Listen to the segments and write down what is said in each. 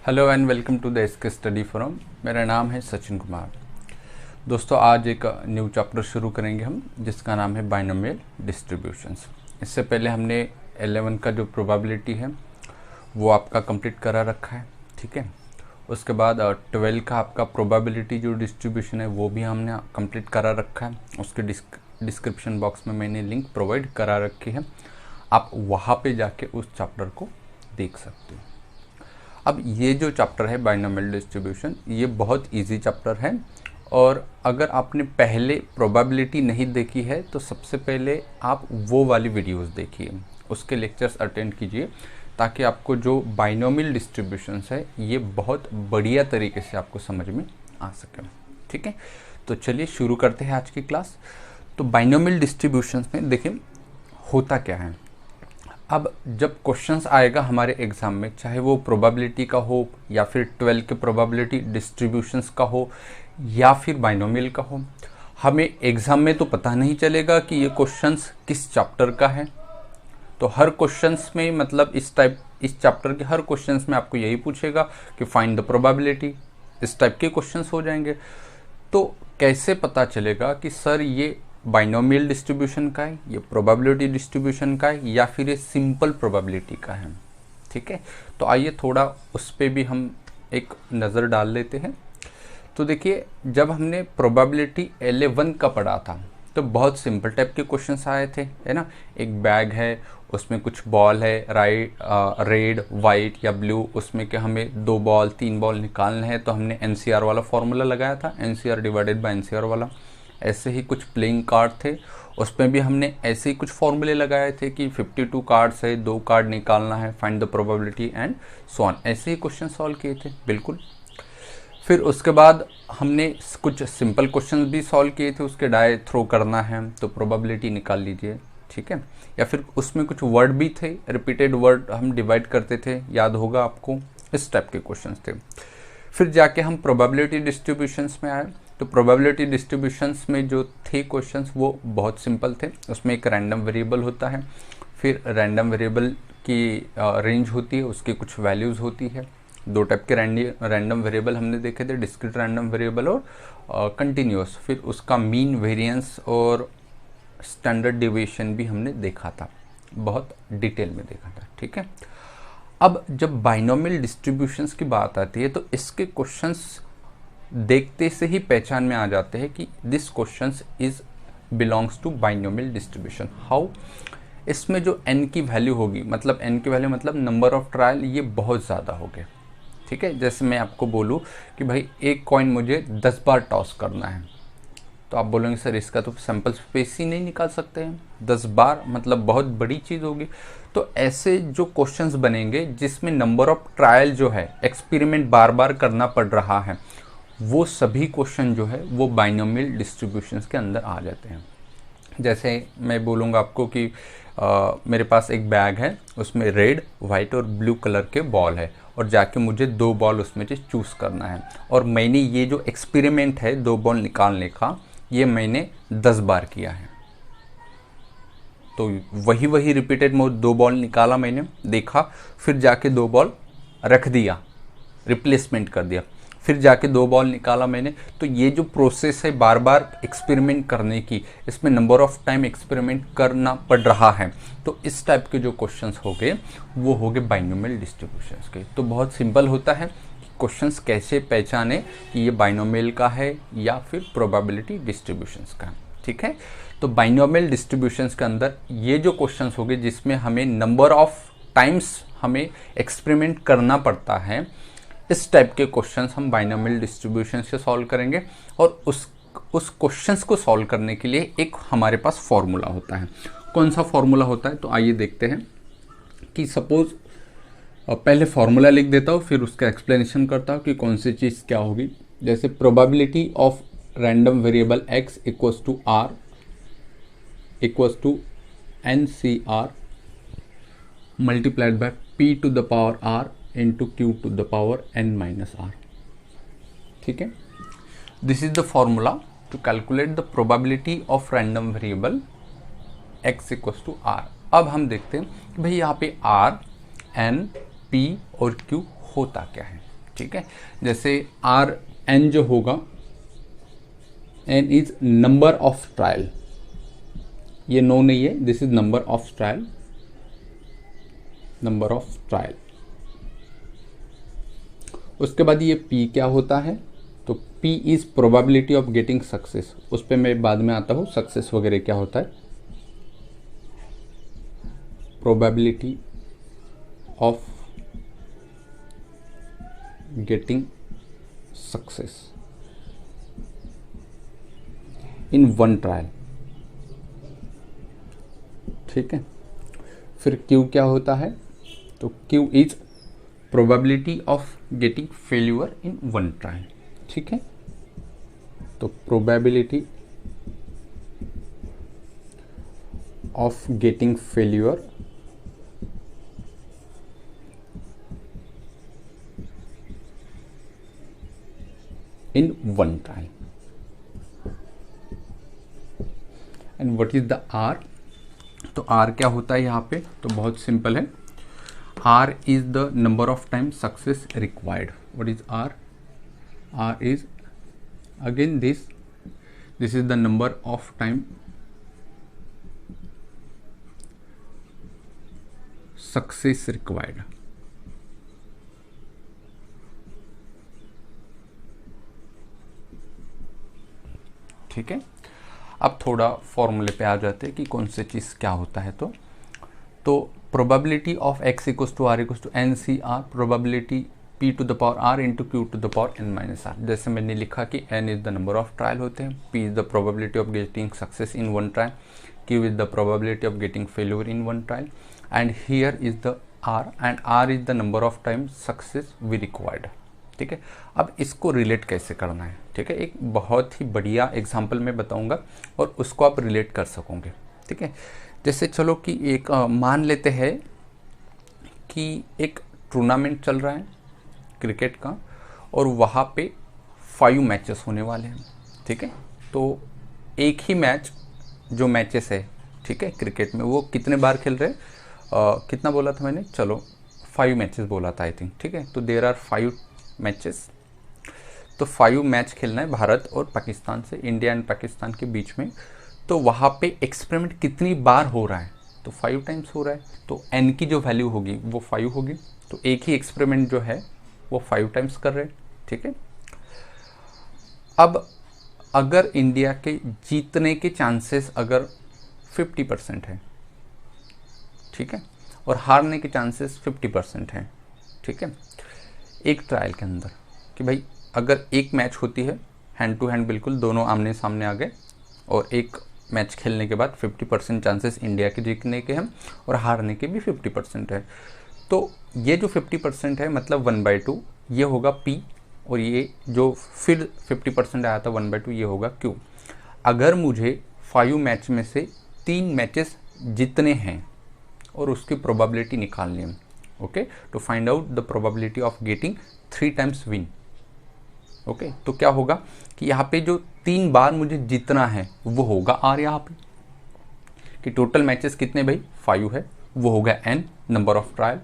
Hello and welcome to the SK study forum. मेरा नाम है सचिन कुमार। दोस्तों, आज एक न्यू चैप्टर शुरू करेंगे हम, जिसका नाम है बाइनोमियल डिस्ट्रीब्यूशंस। इससे पहले हमने 11 का जो प्रोबेबिलिटी है वो आपका कंप्लीट करा रखा है, ठीक है। उसके बाद 12 का आपका प्रोबेबिलिटी जो डिस्ट्रीब्यूशन है वो भी हमने कंप्लीट करा रखा है। उसके डिस्क्रिप्शन बॉक्स में मैंने लिंक प्रोवाइड करा रखी है, आप वहाँ पे जाके उस चैप्टर को देख सकते हो। अब ये जो चैप्टर है बाइनोमियल डिस्ट्रीब्यूशन, ये बहुत इजी चैप्टर है, और अगर आपने पहले प्रोबेबिलिटी नहीं देखी है तो सबसे पहले आप वो वाली वीडियोस देखिए, उसके लेक्चर्स अटेंड कीजिए, ताकि आपको जो बाइनोमियल डिस्ट्रीब्यूशंस है ये बहुत बढ़िया तरीके से आपको समझ में आ सके, ठीक है। तो चलिए शुरू करते हैं आज की क्लास। तो बाइनोमियल डिस्ट्रीब्यूशंस में देखिए होता क्या है। अब जब क्वेश्चंस आएगा हमारे एग्ज़ाम में, चाहे वो प्रोबेबिलिटी का हो या फिर 12 के प्रोबेबिलिटी डिस्ट्रीब्यूशंस का हो या फिर बाइनोमियल का हो, हमें एग्ज़ाम में तो पता नहीं चलेगा कि ये क्वेश्चंस किस चैप्टर का है। तो हर क्वेश्चंस में, मतलब इस चैप्टर के हर क्वेश्चंस में आपको यही पूछेगा कि फाइंड द प्रोबेबिलिटी। इस टाइप के क्वेश्चंस हो जाएंगे। तो कैसे पता चलेगा कि सर ये बाइनोमियल डिस्ट्रीब्यूशन का है, ये प्रोबेबिलिटी डिस्ट्रीब्यूशन का है, या फिर ये सिंपल प्रोबेबिलिटी का है, ठीक है। तो आइए थोड़ा उस पर भी हम एक नज़र डाल लेते हैं। तो देखिए, जब हमने प्रोबेबिलिटी 11 का पढ़ा था तो बहुत सिंपल टाइप के क्वेश्चंस आए थे, है ना। एक बैग है, उसमें कुछ बॉल है, रेड, वाइट या ब्लू, उसमें कि हमें 2 बॉल 3 बॉल निकालना है, तो हमने एनसीआर वाला फॉर्मूला लगाया था, एनसीआर डिवाइडेड बाय एनसीआर वाला। ऐसे ही कुछ प्लेइंग कार्ड थे, उसमें भी हमने ऐसे ही कुछ फॉर्मूले लगाए थे कि 52 कार्ड्स है, 2 कार्ड निकालना है, find the probability and so on. ऐसे ही क्वेश्चन सॉल्व किए थे, बिल्कुल। फिर उसके बाद हमने कुछ सिंपल क्वेश्चन भी सॉल्व किए थे, उसके डाई थ्रो करना है तो प्रोबेबिलिटी निकाल लीजिए, ठीक है। या फिर उसमें कुछ वर्ड भी थे, रिपीटेड वर्ड हम डिवाइड करते थे, याद होगा आपको, इस टाइप के क्वेश्चंस थे। फिर जाके हम प्रोबेबिलिटी डिस्ट्रीब्यूशंस में आए। तो प्रोबेबिलिटी डिस्ट्रीब्यूशंस में जो थे क्वेश्चंस वो बहुत सिंपल थे। उसमें एक रैंडम वेरिएबल होता है, फिर रैंडम वेरिएबल की रेंज होती है, उसकी कुछ वैल्यूज़ होती है। 2 टाइप के रैंडम वेरिएबल हमने देखे थे, डिस्क्रीट रैंडम वेरिएबल और कंटिन्यूस। फिर उसका मीन, वेरिएंस और स्टैंडर्ड डिविएशन भी हमने देखा था, बहुत डिटेल में देखा था, ठीक है। अब जब बाइनोमियल डिस्ट्रीब्यूशंस की बात आती है तो इसके क्वेश्चंस देखते से ही पहचान में आ जाते हैं कि this questions is belongs to binomial distribution. How? इसमें जो n की वैल्यू होगी, मतलब n की वैल्यू मतलब नंबर ऑफ ट्रायल, ये बहुत ज़्यादा हो गए, ठीक है। जैसे मैं आपको बोलूँ कि भाई एक कॉइन मुझे 10 बार टॉस करना है, तो आप बोलेंगे सर इसका तो सैंपल स्पेस ही नहीं निकाल सकते हैं, 10 बार मतलब बहुत बड़ी चीज़ होगी। तो ऐसे जो क्वेश्चंस बनेंगे जिसमें नंबर ऑफ ट्रायल जो है, एक्सपेरिमेंट बार बार करना पड़ रहा है, वो सभी क्वेश्चन जो है वो बाइनोमियल डिस्ट्रीब्यूशंस के अंदर आ जाते हैं। जैसे मैं बोलूँगा आपको कि मेरे पास एक बैग है, उसमें रेड, वाइट और ब्लू कलर के बॉल है, और जाके मुझे 2 बॉल उसमें से चूज़ करना है, और मैंने ये जो एक्सपेरिमेंट है 2 बॉल निकालने का, ये मैंने 10 बार किया है। तो वही रिपीटेड मोड, 2 बॉल निकाला मैंने, देखा, फिर जाके 2 बॉल रख दिया, रिप्लेसमेंट कर दिया, फिर जाके 2 बॉल निकाला मैंने। तो ये जो प्रोसेस है बार बार एक्सपेरिमेंट करने की, इसमें नंबर ऑफ टाइम एक्सपेरिमेंट करना पड़ रहा है। तो इस टाइप के जो क्वेश्चंस हो गए वो हो गए बाइनोमियल डिस्ट्रीब्यूशंस के। तो बहुत सिंपल होता है कि क्वेश्चंस कैसे पहचाने कि ये बाइनोमियल का है या फिर प्रोबेबिलिटी डिस्ट्रीब्यूशंस का है, ठीक है। तो बाइनोमियल डिस्ट्रीब्यूशंस के अंदर ये जो क्वेश्चंस हो गए जिसमें हमें नंबर ऑफ टाइम्स हमें एक्सपेरिमेंट करना पड़ता है, इस टाइप के क्वेश्चंस हम बाइनोमियल डिस्ट्रीब्यूशन से सॉल्व करेंगे। और उस क्वेश्चंस को सॉल्व करने के लिए एक हमारे पास फॉर्मूला होता है। कौन सा फॉर्मूला होता है? तो आइए देखते हैं कि सपोज पहले फॉर्मूला लिख देता हूँ, फिर उसका एक्सप्लेनेशन करता हूँ कि कौन सी चीज़ क्या होगी। जैसे probability of random variable x equals to r equals to NCR multiplied by p to the power r into q to the power n minus r, ठीक है। This is the formula to calculate the probability of random variable x equals to r। अब हम देखते हैं कि भाई यहाँ पे r, n, p और q होता क्या है, ठीक है। जैसे आर एन जो होगा, n is number of trial, ये नो नहीं है, this is number of trial, number of trial. उसके बाद ये P क्या होता है, तो P is probability of getting success, उस पर मैं बाद में आता हूँ, सक्सेस वगैरह क्या होता है, probability of getting success in one trial, ठीक है। फिर Q क्या होता है, तो Q is probability of getting failure in one trial, ठीक है। तो probability of getting failure in one trial. And what is the R, तो R क्या होता है यहाँ पे, तो बहुत सिंपल है, R is the number of times success required. What is R? R is again this is the number of time success required. ठीक है। अब थोड़ा फॉर्मूले पे आ जाते हैं कि कौन सी चीज़ क्या होता है। तो probability of x equals to r equals to n c r, probability p to the power r into q to the power n minus r. जैसे मैंने लिखा कि n is the number of trial होते हैं, p is the probability of getting success in one trial, q is the probability of getting failure in one trial, and here is the r, and r is the number of time success we required, ठीक है। अब इसको relate कैसे करना है, ठीक है, एक बहुत ही बढ़िया एग्जाम्पल मैं बताऊंगा और उसको आप रिलेट कर सकोगे, ठीक है। जैसे चलो कि एक मान लेते हैं कि एक टूर्नामेंट चल रहा है क्रिकेट का और वहाँ पे 5 मैचेस होने वाले हैं, ठीक है। तो एक ही मैच जो मैचेस है, ठीक है, क्रिकेट में वो कितने बार खेल रहे हैं, कितना बोला था मैंने, चलो 5 मैचेस बोला था आई थिंक, ठीक है। तो देयर आर 5 मैचेस, तो 5 मैच खेलना है भारत और पाकिस्तान से, इंडिया एंड पाकिस्तान के बीच में। तो वहाँ पे एक्सपेरिमेंट कितनी बार हो रहा है, तो 5 टाइम्स हो रहा है, तो n की जो वैल्यू होगी वो 5 होगी। तो एक ही एक्सपेरिमेंट जो है वो 5 टाइम्स कर रहे हैं, ठीक है। अब अगर इंडिया के जीतने के चांसेस अगर 50% है, ठीक है, और हारने के चांसेस 50% हैं, ठीक है, एक ट्रायल के अंदर, कि भाई अगर एक मैच होती है हैंड टू हैंड, बिल्कुल दोनों आमने सामने आ गए, और एक मैच खेलने के बाद 50% चांसेस इंडिया के जीतने के हैं और हारने के भी 50% है। तो ये जो 50% है मतलब 1/2 ये होगा P, और ये जो फिर 50% आया था 1/2 ये होगा Q। अगर मुझे 5 मैच में से 3 मैचेस जीतने हैं और उसकी प्रोबेबिलिटी निकालनी है, okay, to find out the probability of getting 3 times win, okay. तो क्या होगा कि यहाँ पे जो 3 बार मुझे जीतना है वो होगा R, यहाँ पे कि टोटल मैचेस कितने भाई 5 है, वो होगा N नंबर ऑफ ट्रायल,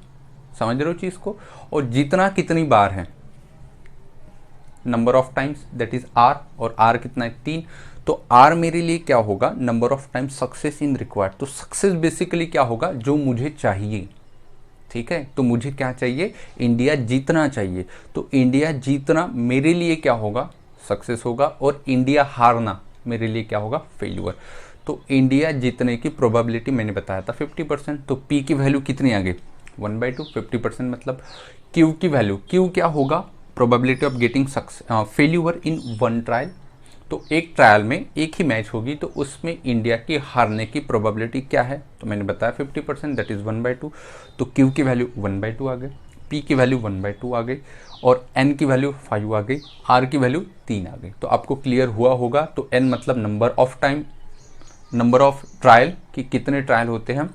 समझ रहे हो चीज़ को, और जीतना कितनी बार है number of times that is R, और R कितना है 3, तो R मेरे लिए क्या होगा number of times success in required. तो सक्सेस बेसिकली क्या होगा, जो मुझे चाहिए, ठीक है। तो मुझे क्या चाहिए, इंडिया जीतना चाहिए, तो इंडिया जीतना मेरे लिए क्या होगा सक्सेस होगा, और इंडिया हारना मेरे लिए क्या होगा फेल्यूर। तो इंडिया जीतने की प्रोबेबिलिटी मैंने बताया था 50%, तो P की वैल्यू कितनी आ गई 1/2, 50% मतलब Q की वैल्यू, Q क्या होगा probability of getting failure in one trial. तो एक ट्रायल में एक ही मैच होगी, तो उसमें इंडिया की हारने की प्रोबेबिलिटी क्या है, तो मैंने बताया 50%, दैट इज़ 1/2। तो Q की वैल्यू 1/2 आ गई, P की वैल्यू 1/2 आ गई, और N की वैल्यू 5 आ गई, R की वैल्यू 3 आ गई। तो आपको क्लियर हुआ होगा। तो N मतलब number of time, number of trial कि कितने ट्रायल होते हैं,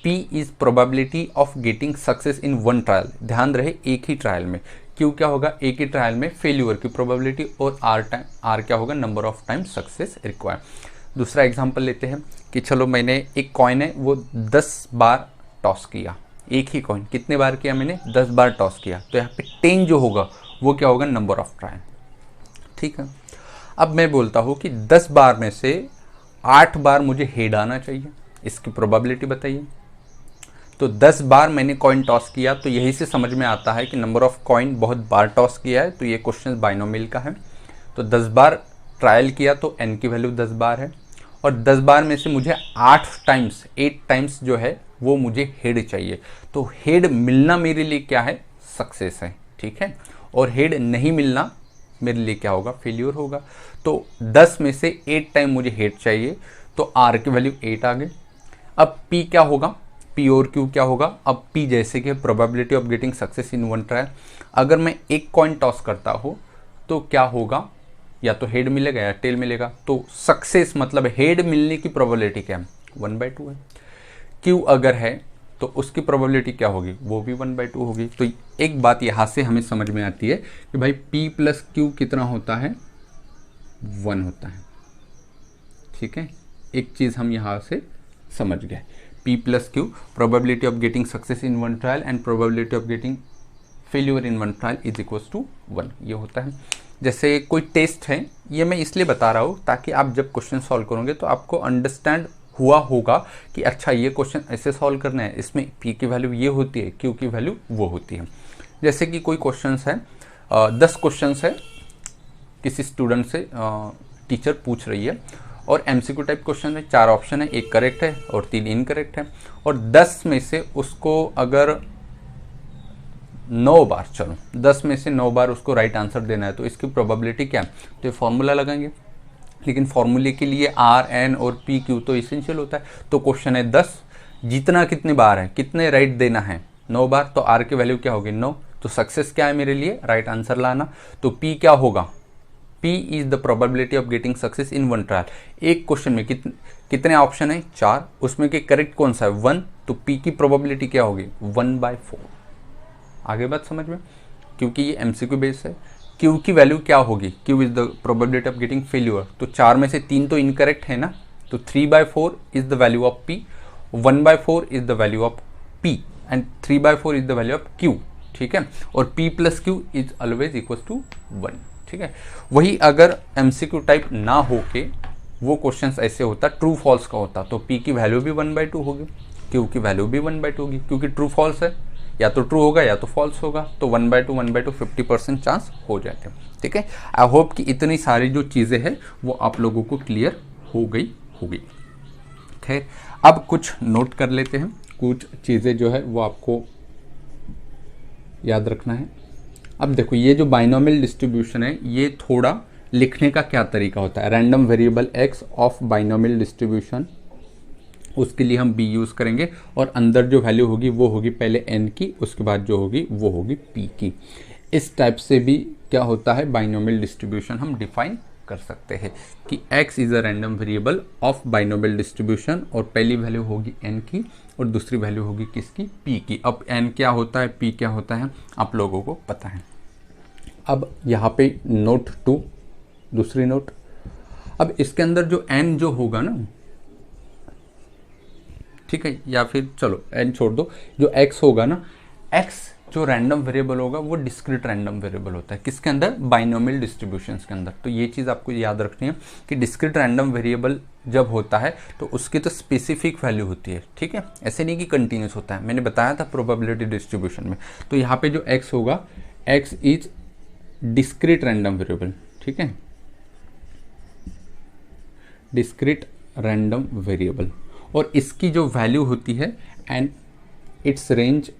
P is probability of getting success in one trial, ध्यान रहे एक ही ट्रायल में। Q क्या होगा एक ही ट्रायल में फेल्यूर की प्रोबेबिलिटी, और R क्या होगा number of time success required. दूसरा एग्जांपल लेते हैं कि चलो मैंने एक कॉइन है वो 10 बार टॉस किया, एक ही कॉइन कितने बार किया मैंने 10 बार टॉस किया, तो यहाँ पे 10 जो होगा वो क्या होगा, नंबर ऑफ ट्रायल। ठीक है, अब मैं बोलता हूँ कि 10 बार में से 8 बार मुझे हेड आना चाहिए, इसकी प्रोबेबिलिटी बताइए। तो 10 बार मैंने कॉइन टॉस किया, तो यही से समझ में आता है कि नंबर ऑफ कॉइन बहुत बार टॉस किया है, तो ये क्वेश्चन बाइनोमियल का है। तो 10 बार ट्रायल किया तो n की वैल्यू 10 बार है, और 10 बार में से मुझे 8 टाइम्स जो है वो मुझे हेड चाहिए। तो हेड मिलना मेरे लिए क्या है, सक्सेस है। ठीक है, और हेड नहीं मिलना मेरे लिए क्या होगा, फेल्यूर होगा। तो 10 में से 8 टाइम मुझे हेड चाहिए, तो r की वैल्यू 8 आ गई। अब p क्या होगा, p और q क्या होगा। अब p जैसे कि probability of getting success in one trial, अगर मैं एक कॉइन टॉस करता हूँ तो क्या होगा, या तो हेड मिलेगा या टेल मिलेगा। तो सक्सेस मतलब हेड मिलने की प्रोबेबिलिटी क्या है, 1/2 है। q अगर है तो उसकी प्रोबेबिलिटी क्या होगी, वो भी 1/2 होगी। तो एक बात यहाँ से हमें समझ में आती है कि भाई p प्लस क्यू कितना होता है, 1 होता है। ठीक है, एक चीज़ हम यहाँ से समझ गए, p plus q probability of getting success in one trial and probability of getting failure in one trial is equals to 1, ये होता है। जैसे कोई टेस्ट है, ये मैं इसलिए बता रहा हूँ ताकि आप जब क्वेश्चन सॉल्व करोगे तो आपको अंडरस्टैंड हुआ होगा कि अच्छा ये क्वेश्चन ऐसे सॉल्व करना है, इसमें p की वैल्यू ये होती है, q की वैल्यू वो होती है। जैसे कि कोई क्वेश्चन है, 10 क्वेश्चन है, किसी स्टूडेंट से टीचर पूछ रही है, और MCQ टाइप क्वेश्चन है, 4 ऑप्शन है, 1 करेक्ट है और 3 इनकरेक्ट है, और 10 में से उसको अगर 9 बार, चलो 10 में से 9 बार उसको राइट आंसर देना है, तो इसकी प्रोबेबिलिटी क्या है, तो ये फॉर्मूला लगाएंगे। लेकिन फॉर्मूले के लिए R, N और P, Q तो इसेंशियल होता है। तो क्वेश्चन है 10, जीतना कितने बार है, कितने राइट देना है, 9 बार। तो R की वैल्यू क्या होगी, 9। तो सक्सेस क्या है मेरे लिए, राइट आंसर लाना। तो P क्या होगा, P is the probability of getting success in one trial. एक क्वेश्चन में कितने ऑप्शन है, 4, उसमें के करेक्ट कौन सा है, 1। तो P की प्रोबेबिलिटी क्या होगी, 1/4। आगे बात समझ में, क्योंकि ये MCQ बेस है। Q की वैल्यू क्या होगी, Q is the probability of getting failure. तो 4 में से 3 तो इनकरेक्ट है ना, तो 3/4 is the value of P, 1/4 is the value of P and 3/4 is the value of Q। ठीक है, और P plus Q is always equal to 1। ठीक है, वही अगर MCQ टाइप ना हो के वो क्वेश्चन ऐसे होता, ट्रू फॉल्स का होता, तो P की वैल्यू भी 1/2 होगी, Q की वैल्यू भी 1/2 होगी, क्योंकि ट्रू फॉल्स है, या तो ट्रू होगा या तो फॉल्स होगा। तो 1/2 50% चांस हो जाते हैं। ठीक है, आई होप कि इतनी सारी जो चीज़ें हैं वो आप लोगों को क्लियर हो गई होगी। खैर, अब कुछ नोट कर लेते हैं, कुछ चीज़ें जो है वो आपको याद रखना है। अब देखो, ये जो बाइनोमियल डिस्ट्रीब्यूशन है, ये थोड़ा लिखने का क्या तरीका होता है, random variable x of binomial distribution, उसके लिए हम b यूज़ करेंगे, और अंदर जो वैल्यू होगी वो होगी पहले n की, उसके बाद जो होगी वो होगी p की। इस टाइप से भी क्या होता है, बाइनोमियल डिस्ट्रीब्यूशन हम डिफाइन कर सकते हैं कि x is a random variable of binomial distribution, और पहली वैल्यू होगी n की और दूसरी वैल्यू होगी किसकी, p की। अब n क्या होता है, p क्या होता है, आप लोगों को पता है। अब यहाँ पे नोट 2, दूसरी नोट। अब इसके अंदर जो n जो होगा ना, ठीक है, या फिर चलो n छोड़ दो, जो x होगा ना, x जो रैंडम वेरिएबल होगा वो डिस्क्रीट रैंडम वेरिएबल होता है, किसके अंदर, बाइनोमियल डिस्ट्रीब्यूशंस के अंदर। तो ये चीज़ आपको याद रखनी है कि डिस्क्रीट रैंडम वेरिएबल जब होता है तो उसकी तो स्पेसिफिक वैल्यू होती है। ठीक है, ऐसे नहीं कि कंटिन्यूस होता है, मैंने बताया था प्रोबेबिलिटी डिस्ट्रीब्यूशन में। तो यहाँ पे जो x होगा, x is discrete random variable. ठीक है, डिस्क्रीट रैंडम वेरिएबल, और इसकी जो वैल्यू होती है and it's range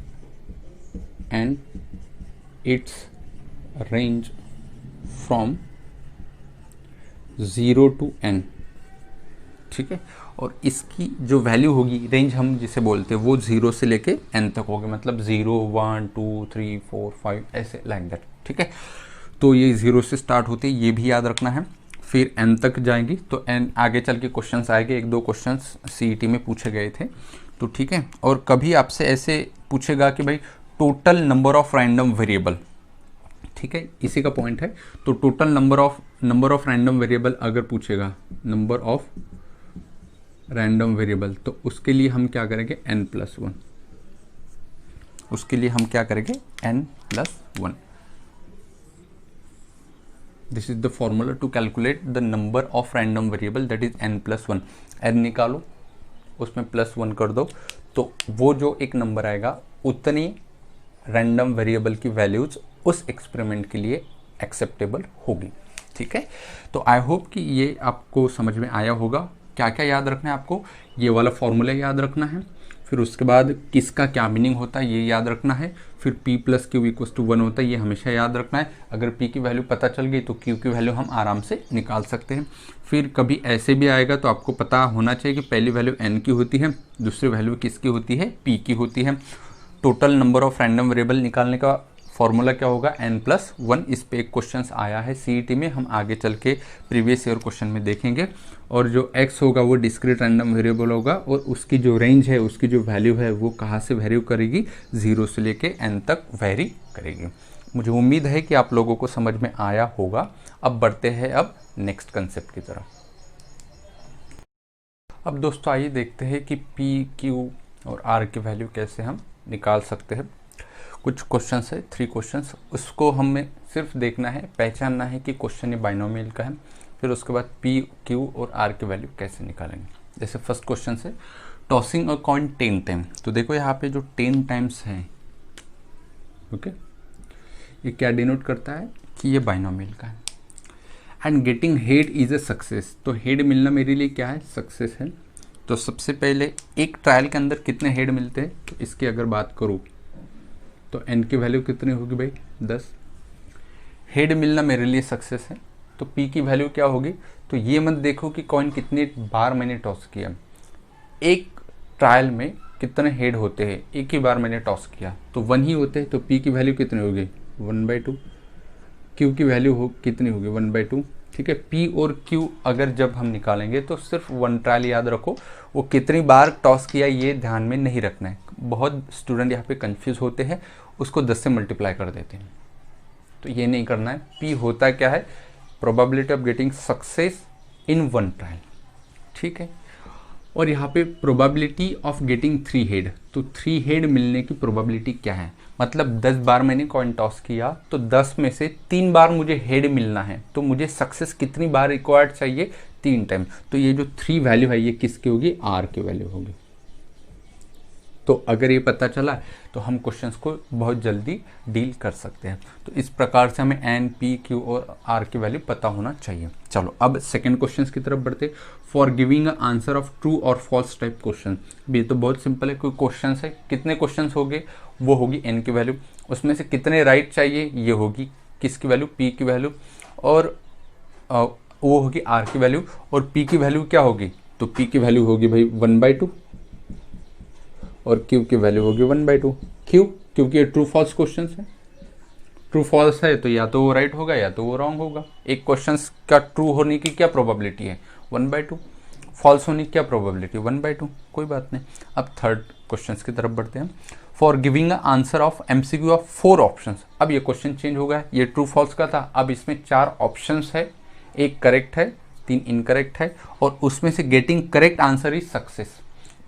from 0 to n। ठीक है, और इसकी जो वैल्यू होगी, रेंज हम जिसे बोलते हैं, वो 0 से लेके n तक होगी, मतलब 0, 1, 2, 3, 4, 5 ऐसे लाइक दैट। ठीक है, तो ये 0 से स्टार्ट होती है, ये भी याद रखना है। फिर n तक जाएंगी तो n आगे चल के क्वेश्चंस आएंगे, 1-2 क्वेश्चंस CET में पूछे गए थे। तो ठीक है, और कभी आपसे ऐसे पूछेगा कि भाई total number of random variable, ठीक है, इसी का पॉइंट है। तो total number of random variable अगर पूछेगा, नंबर ऑफ रैंडम वेरिएबल, तो उसके लिए हम क्या करेंगे, n+1। उसके लिए हम क्या करेंगे, n+1। This is the formula to calculate the number of random variable that is n+1। n निकालो, उसमें +1 कर दो, तो वो जो एक नंबर आएगा उतनी रैंडम वेरिएबल की वैल्यूज उस एक्सपेरिमेंट के लिए एक्सेप्टेबल होगी। ठीक है, तो आई होप कि ये आपको समझ में आया होगा। क्या क्या याद रखना है आपको, ये वाला फॉर्मूला याद रखना है, फिर उसके बाद किसका क्या मीनिंग होता है ये याद रखना है, फिर p + q = 1 होता है, ये हमेशा याद रखना है। अगर p की वैल्यू पता चल गई तो q की वैल्यू हम आराम से निकाल सकते हैं। फिर कभी ऐसे भी आएगा तो आपको पता होना चाहिए कि पहली वैल्यू n की होती है, दूसरी वैल्यू किसकी होती है, p की होती है। Total number of random variable निकालने का फॉर्मूला क्या होगा, n+1। इस पे एक क्वेश्चन आया है सीईटी में, हम आगे चल के प्रीवियस ईयर क्वेश्चन में देखेंगे। और जो x होगा वो डिस्क्रीट रैंडम वेरिएबल होगा और उसकी जो रेंज है, उसकी जो वैल्यू है वो कहाँ से वैरी करेगी, 0 से लेके n तक वैरी करेगी। मुझे उम्मीद है कि आप लोगों को समझ में आया होगा। अब बढ़ते हैं अब नेक्स्ट कंसेप्ट की तरफ। अब दोस्तों आइए देखते हैं कि p, q और r की वैल्यू कैसे हम निकाल सकते हैं। कुछ क्वेश्चंस है, 3 क्वेश्चंस, उसको हमें सिर्फ देखना है, पहचानना है कि क्वेश्चन ये बाइनोमियल का है। फिर उसके बाद p, q और r की वैल्यू कैसे निकालेंगे। जैसे फर्स्ट क्वेश्चन है टॉसिंग अ कॉइन 10 टाइम। तो देखो यहाँ पे जो 10 टाइम्स है, ओके, ये क्या डिनोट करता है कि ये बाइनोमियल का है। And getting head is a success. तो हेड मिलना मेरे लिए क्या है, सक्सेस है। तो सबसे पहले एक ट्रायल के अंदर कितने हेड मिलते हैं, तो इसकी अगर बात करूँ तो n की वैल्यू कितनी होगी भाई, 10। हेड मिलना मेरे लिए सक्सेस है, तो p की वैल्यू क्या होगी। तो ये मत देखो कि कॉइन कितनी बार मैंने टॉस किया, एक ट्रायल में कितने हेड होते हैं, एक ही बार मैंने टॉस किया तो 1 ही होते हैं। तो p की वैल्यू कितनी होगी, 1/2। q की वैल्यू कितनी होगी, 1/2। ठीक है, p और q अगर जब हम निकालेंगे तो सिर्फ 1 ट्रायल याद रखो, वो कितनी बार टॉस किया ये ध्यान में नहीं रखना है। बहुत स्टूडेंट यहाँ पे कंफ्यूज होते हैं, उसको 10 से मल्टीप्लाई कर देते हैं, तो ये नहीं करना है। p होता क्या है, probability of getting success in 1 trial. ठीक है, और यहाँ पे प्रोबेबिलिटी ऑफ गेटिंग 3 हेड, तो 3 हेड मिलने की प्रोबेबिलिटी क्या है, मतलब 10 बार मैंने कॉइन टॉस किया तो 10 में से 3 बार मुझे हेड मिलना है, तो मुझे सक्सेस कितनी बार रिक्वायर्ड चाहिए, 3 टाइम। तो ये जो 3 वैल्यू है ये किसकी होगी, r की वैल्यू होगी। तो अगर ये पता चला तो हम क्वेश्चंस को बहुत जल्दी डील कर सकते हैं। तो इस प्रकार से हमें n, p, q और r की वैल्यू पता होना चाहिए। चलो अब सेकंड क्वेश्चंस की तरफ बढ़ते। For giving answer of true और फॉल्स टाइप क्वेश्चन, ये तो बहुत सिंपल है, कोई क्वेश्चन है, कितने क्वेश्चन हो गए, वो होगी n की वैल्यू, उसमें से कितने राइट चाहिए, ये होगी किसकी वैल्यू, p की वैल्यू, और वो होगी r की वैल्यू, और p की वैल्यू क्या होगी, तो p की वैल्यू होगी भाई 1/2 और q की वैल्यू होगी 1/2। क्यों, क्योंकि ये ट्रू फॉल्स क्वेश्चन है, ट्रू फॉल्स है तो या तो वो राइट होगा या तो वो रॉन्ग होगा। एक क्वेश्चन का ट्रू होने की क्या प्रोबेबिलिटी है, 1/2, फॉल्स होने की क्या प्रोबेबिलिटी, 1/2, कोई बात नहीं। अब थर्ड क्वेश्चन की तरफ बढ़ते हैं। For giving answer of MCQ of 4 option. अब ये क्वेश्चन चेंज हो गया, ये ट्रू फॉल्स का था, अब इसमें 4 ऑप्शन है, एक करेक्ट है, 3 इनकरेक्ट है, और उसमें से getting correct answer is success,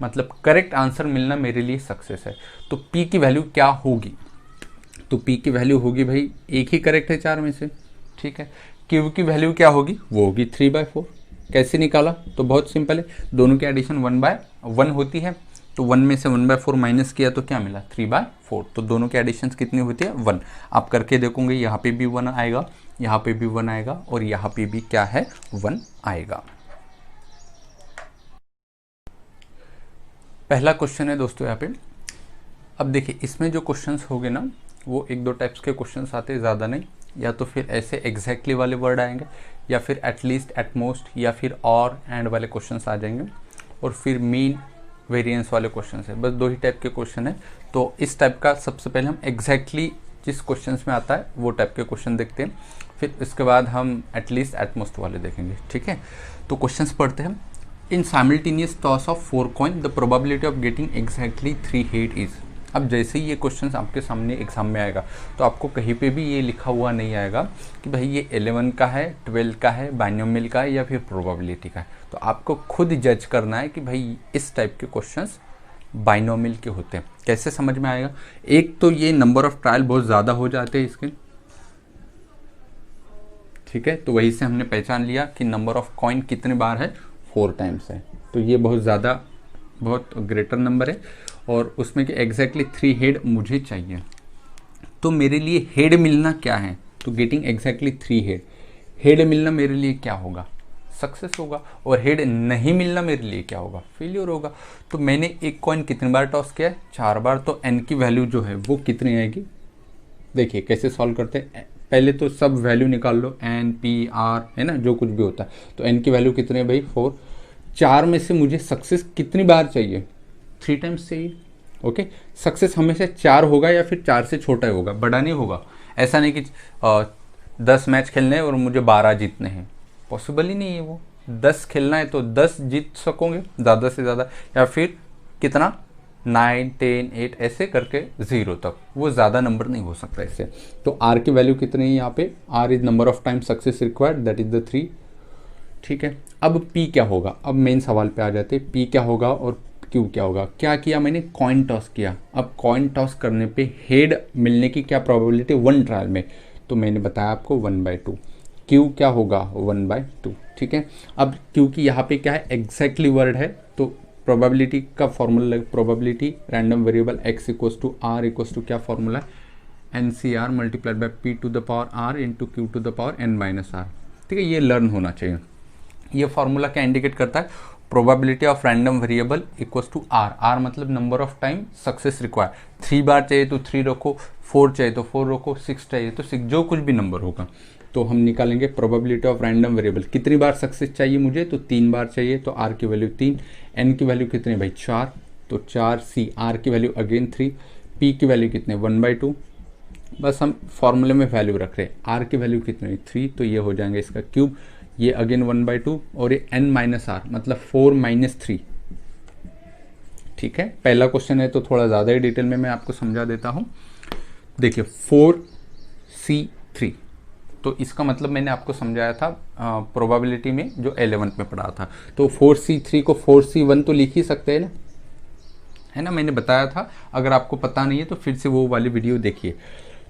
मतलब करेक्ट आंसर मिलना मेरे लिए सक्सेस है। तो p की वैल्यू क्या होगी, तो p की वैल्यू होगी भाई, एक ही करेक्ट है 4 में से। ठीक है, q की वैल्यू क्या होगी, वो होगी 3/4। कैसे निकाला, तो बहुत सिंपल है, दोनों की एडिशन 1/1 होती है, तो 1 में से 1/4 माइनस किया तो क्या मिला, 3/4। तो दोनों की एडिशन कितनी होती है, 1। आप करके देखोगे, यहाँ पे भी 1 आएगा, यहाँ पे भी 1 आएगा, और यहाँ पे भी क्या है, 1 आएगा। पहला क्वेश्चन है दोस्तों यहाँ पे। अब देखिए इसमें जो क्वेश्चंस होंगे ना, वो 1-2 टाइप्स के क्वेश्चंस आते हैं, ज़्यादा नहीं, या तो फिर ऐसे एग्जैक्टली वाले वर्ड आएंगे, या फिर एटलीस्ट, एटमोस्ट, या फिर और एंड वाले क्वेश्चंस आ जाएंगे, और फिर मीन वेरिएंस वाले क्वेश्चंस है। बस 2 ही टाइप के क्वेश्चन है। तो इस टाइप का सबसे पहले हम एग्जैक्टली जिस क्वेश्चन में आता है वो टाइप के क्वेश्चन देखते हैं, फिर इसके बाद हम एटलीस्ट, एटमोस्ट वाले देखेंगे। ठीक है, तो क्वेश्चन पढ़ते हैं। In simultaneous toss of 4 coin the probability of getting exactly 3 head is. अब जैसे ही ये क्वेश्चन आपके सामने एग्जाम में आएगा तो आपको कहीं पे भी ये लिखा हुआ नहीं आएगा कि भाई ये 11 का है, 12 का है, बाइनोमियल का है, या फिर प्रोबेबिलिटी का है। तो आपको खुद जज करना है कि भाई इस टाइप के क्वेश्चंस बाइनोमियल के होते हैं। कैसे समझ में आएगा, एक तो ये नंबर ऑफ ट्रायल बहुत ज़्यादा हो जाते हैं इसके, ठीक है, तो वही से हमने पहचान लिया कि नंबर ऑफ कॉइन कितने बार है, 4 टाइम्स है। तो ये बहुत ग्रेटर नंबर है और उसमें कि एग्जैक्टली 3 हेड मुझे चाहिए। तो मेरे लिए हेड मिलना क्या है, तो गेटिंग एग्जैक्टली 3 हेड मिलना मेरे लिए क्या होगा, सक्सेस होगा। और हेड नहीं मिलना मेरे लिए क्या होगा, फेलियर होगा। तो मैंने एक कॉइन कितनी बार टॉस किया है, 4 बार। तो एन की वैल्यू जो है वो कितनी आएगी, देखिए कैसे सॉल्व करते हैं। पहले तो सब वैल्यू निकाल लो, एन पी आर है ना, जो कुछ भी होता है। तो एन की वैल्यू कितनी है भाई, 4। 4 में से मुझे सक्सेस कितनी बार चाहिए, 3 टाइम्स चाहिए। ओके, सक्सेस हमेशा 4 होगा या फिर 4 से छोटा ही होगा, बड़ा नहीं होगा। ऐसा नहीं कि 10 मैच खेलने हैं और मुझे 12 जीतने हैं, पॉसिबल ही नहीं है वो। 10 खेलना है तो 10 जीत सकोगे ज़्यादा से ज़्यादा, या फिर कितना 9, 10, 8 ऐसे करके 0 तक, वो ज़्यादा नंबर नहीं हो सकता इससे। तो आर की वैल्यू कितनी है यहाँ पे, r is number of time success required, that is the 3। ठीक है, अब पी क्या होगा, अब मेन सवाल पे आ जाते हैं, पी क्या होगा और क्यू क्या होगा। क्या किया मैंने, कॉइन टॉस किया। अब कॉइन टॉस करने पे हेड मिलने की क्या प्रोबेबिलिटी 1 ट्रायल में, तो मैंने बताया आपको 1/2। क्यू क्या होगा, 1/2। ठीक है, अब क्योंकि यहाँ पे क्या है, एग्जैक्टली वर्ड है, तो प्रोबेबिलिटी का formula, probability random variable x equals to r equals to क्या फॉर्मूला है, NCR multiplied by P to the power R into Q to the power N-R। ठीक है, ये लर्न होना चाहिए। ये फॉर्मूला क्या इंडिकेट करता है, probability of random variable equals to R। R मतलब number of time success require. 3 बार चाहिए तो 3 रखो, 4 चाहिए तो 4 रखो, 6 चाहिए तो 6, जो कुछ भी नंबर होगा। तो हम निकालेंगे प्रोबेबिलिटी ऑफ रैंडम वेरिएबल, कितनी बार सक्सेस चाहिए मुझे, तो 3 बार चाहिए। तो R की वैल्यू 3, N की वैल्यू कितनी भाई 4, तो 4C, R की वैल्यू अगेन 3, P की वैल्यू कितने 1/2। बस हम फॉर्मूले में वैल्यू रख रहे हैं। R की वैल्यू कितनी 3, तो ये हो जाएगा इसका क्यूब, ये अगेन 1/2 और ये N-R मतलब 4 - 3। ठीक है, पहला क्वेश्चन है तो थोड़ा ज़्यादा ही डिटेल में मैं आपको समझा देता हूँ। देखिए 4C3, तो इसका मतलब मैंने आपको समझाया था प्रोबेबिलिटी में जो 11th में पढ़ा था। तो 4C3 को 4C1 तो लिख ही सकते हैं ना, है ना, मैंने बताया था। अगर आपको पता नहीं है तो फिर से वो वाली वीडियो देखिए।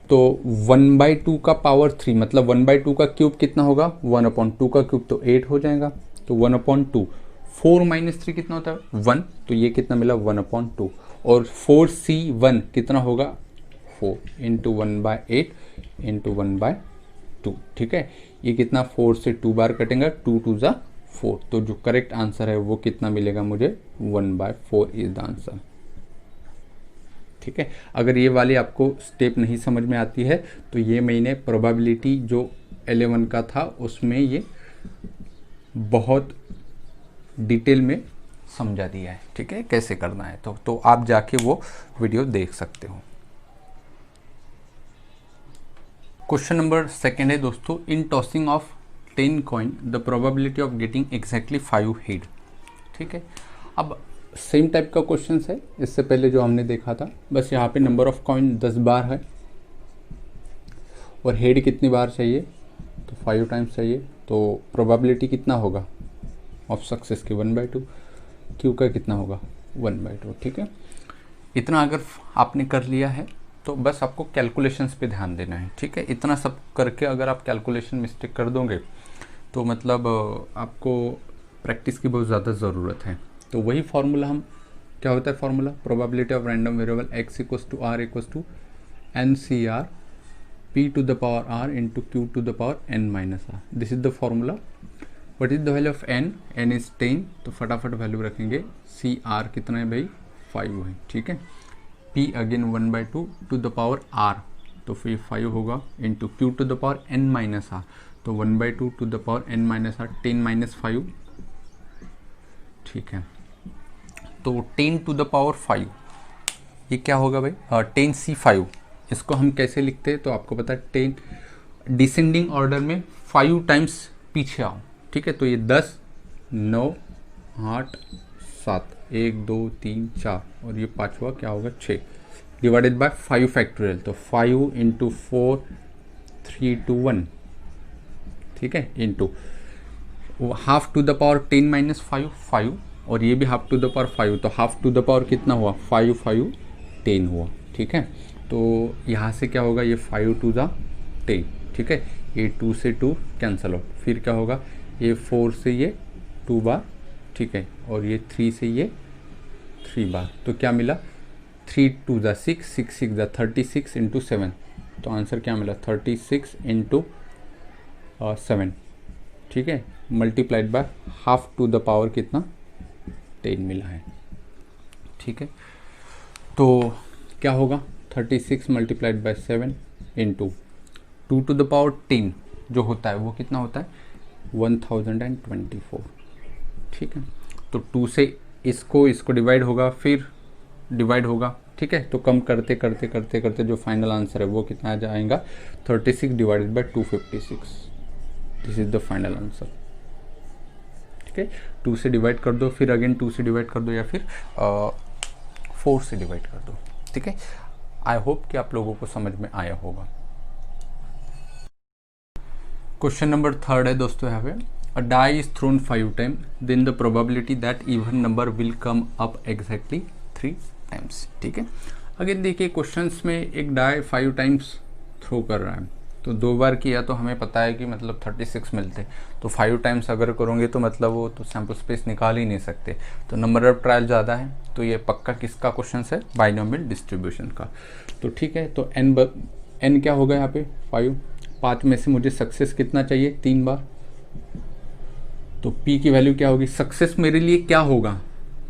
तो 1/2 का पावर 3 मतलब 1/2 का क्यूब कितना होगा, 1/2 का क्यूब तो 8 हो जाएगा। तो 1/2, 4 - 3 कितना होता है 1, तो ये कितना मिला 1/2। और 4C1 कितना होगा 4 इंटू 1/8 इंटू 1/2। ठीक है, ये कितना 4 से 2 बार कटेंगे, 2 2 ज़ा 4। तो जो करेक्ट आंसर है वो कितना मिलेगा मुझे, 1/4 इज द आंसर। ठीक है, अगर ये वाली आपको स्टेप नहीं समझ में आती है तो ये मैंने प्रोबेबिलिटी जो 11 का था उसमें ये बहुत डिटेल में समझा दिया है। ठीक है, कैसे करना है, तो आप जाके वो वीडियो देख सकते हो। क्वेश्चन नंबर 2 है दोस्तों, in tossing of 10 coin the probability of getting exactly 5 head. ठीक है, अब सेम टाइप का क्वेश्चन है इससे पहले जो हमने देखा था, बस यहाँ पे नंबर ऑफ कॉइन 10 बार है और हेड कितनी बार चाहिए, तो 5 टाइम्स चाहिए। तो प्रोबेबिलिटी कितना होगा ऑफ सक्सेस की 1/2, क्यू का कितना होगा 1/2। ठीक है, इतना अगर आपने कर लिया है तो बस आपको कैलकुलेशंस पे ध्यान देना है। ठीक है, इतना सब करके अगर आप कैलकुलेशन मिस्टेक कर दोगे तो मतलब आपको प्रैक्टिस की बहुत ज़्यादा ज़रूरत है। तो वही फार्मूला हम क्या होता है, formula probability of random variable x equals to r equals to NCR P to the power R into Q to the power N-R। This is the formula. What is the value of n, n is 10, तो फटाफट value रखेंगे। CR कितना है भाई 5 है। ठीक है, P again 1/2 to the power R, तो फिर 5 होगा into Q to the power N-R, तो 1/2 टू द पावर N-R, 10 - 5। ठीक है, तो 10 टू द पावर 5 ये क्या होगा भाई 10C5। इसको हम कैसे लिखते हैं तो आपको पता है 10 डिसेंडिंग ऑर्डर में 5 टाइम्स पीछे आओ। ठीक है, तो ये 10 9 8 7 1 2 3 4 और ये पांचवा क्या होगा 6 डिवाइडेड बाय 5 फैक्टोरियल, तो 5 इंटू 4 3 2 1। ठीक है, into half to the power 10 - 5 5 और ये भी हाफ टू द पावर 5, तो हाफ टू द पावर कितना हुआ 5 5 10 हुआ। ठीक है, तो यहाँ से क्या होगा ये 5 2 ज़ा 10। ठीक है, ये 2 से 2 कैंसिल आउट, फिर क्या होगा, ये 4 से ये 2 बार, ठीक है, और ये 3 से ये 3 बार, तो क्या मिला, 3 2 ज़ा 6, 6 6 ज़ा 36 इंटू 7, तो आंसर क्या मिला 36 इंटू 7, ठीक है, multiplied by half to the power कितना 10 मिला है, ठीक है। तो क्या होगा 36 multiplied by 7 into 2 to the power 10 जो होता है वो कितना होता है 1024, ठीक है। तो 2 से इसको डिवाइड होगा, फिर डिवाइड होगा, ठीक है। तो कम करते करते करते करते जो फाइनल आंसर है वो कितना आ जाएगा 36 divided by 256, this is the final answer, ठीक है। 2 से डिवाइड कर दो, फिर अगेन 2 से डिवाइड कर दो, या फिर 4 से डिवाइड कर दो, ठीक है। आई होप कि आप लोगों को समझ में आया होगा। क्वेश्चन नंबर 3 है दोस्तों, यहाँ पे a die is thrown 5 time, then the probability that even number will come up exactly 3 times, ठीक है। अगेन देखिए क्वेश्चंस में एक डाई 5 टाइम्स थ्रो कर रहा है, तो 2 बार किया तो हमें पता है कि मतलब 36 मिलते, तो 5 टाइम्स अगर करोगे तो मतलब वो तो सैम्पल स्पेस निकाल ही नहीं सकते, तो नंबर ऑफ ट्रायल ज़्यादा है, तो ये पक्का किसका क्वेश्चन है, बाइनोमियल डिस्ट्रीब्यूशन का। तो ठीक है, तो एन क्या होगा यहाँ पे 5 में से मुझे सक्सेस कितना चाहिए 3 बार, तो पी की वैल्यू क्या होगी, सक्सेस मेरे लिए क्या होगा,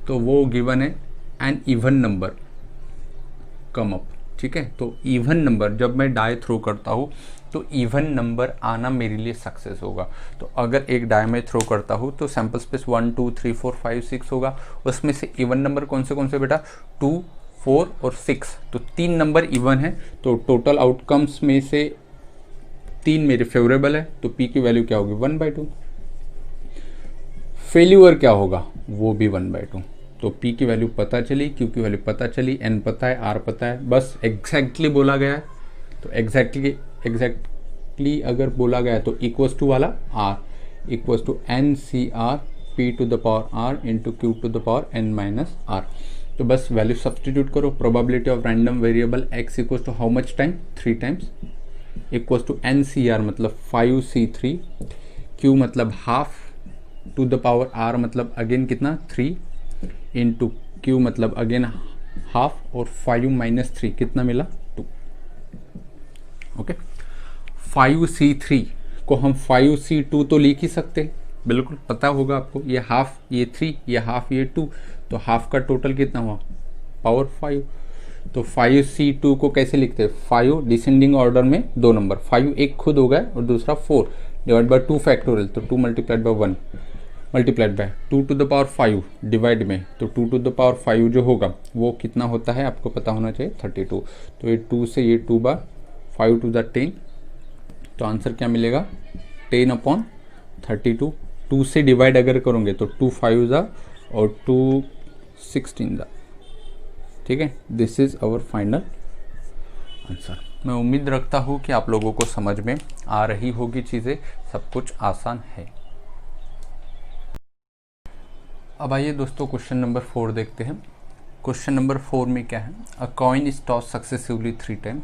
तो वो गिवन है an even number come up, ठीक है। तो इवन नंबर जब मैं डाई थ्रो करता हूँ तो इवन नंबर आना मेरे लिए सक्सेस होगा। तो अगर एक डाई में थ्रो करता हूँ तो सैम्पल स्पेस 1 2 3 4 5 6 होगा, उसमें से इवन नंबर कौन से बेटा 2 4 और 6, तो 3 नंबर इवन है, तो टोटल आउटकम्स में से 3 मेरे फेवरेबल है, तो पी की वैल्यू क्या होगी 1/2। फेल्यूअर क्या होगा वो भी 1/2, तो P की वैल्यू पता चली, Q की वैल्यू पता चली, N पता है, R पता है, बस एग्जैक्टली बोला गया है, तो एग्जैक्टली अगर बोला गया है तो इक्वल्स टू वाला R equals to NCR P to the power R into Q to the power N minus R। तो बस वैल्यू सब्सटीट्यूट करो, probability of random variable X equals to how much time 3 times, equals to NCR मतलब 5C3, Q मतलब half to the power R मतलब again कितना 3 into Q मतलब again half, और 5 minus 3 कितना मिला 2, ओके। 5C3 को हम 5C2 तो लिख ही सकते, बिल्कुल पता होगा आपको, ये हाफ ये 3 ये हाफ ये 2, तो हाफ का टोटल कितना हुआ पावर 5, तो 5C2 को कैसे लिखते हैं 5 डिसेंडिंग ऑर्डर में 2 नंबर, 5 एक खुद हो गया और दूसरा 4 डिवाइड बाय 2 फैक्टोरियल, तो 2 multiplied by 1 multiplied by 2 to the power 5 divide में, तो 2 टू द पावर 5 जो होगा वो कितना होता है आपको पता होना चाहिए 32, तो ये 2 से ये 2 बार 5 टू द 10, तो आंसर क्या मिलेगा 10/32। 2 से डिवाइड अगर करोगे तो 2 5 जा और 2 16 जा, ठीक है। This is our final answer. मैं उम्मीद रखता हूँ कि आप लोगों को समझ में आ रही होगी चीज़ें, सब कुछ आसान है। अब आइए दोस्तों क्वेश्चन नंबर 4 देखते हैं। क्वेश्चन नंबर 4 में क्या है, अ coin is toss successively 3 times,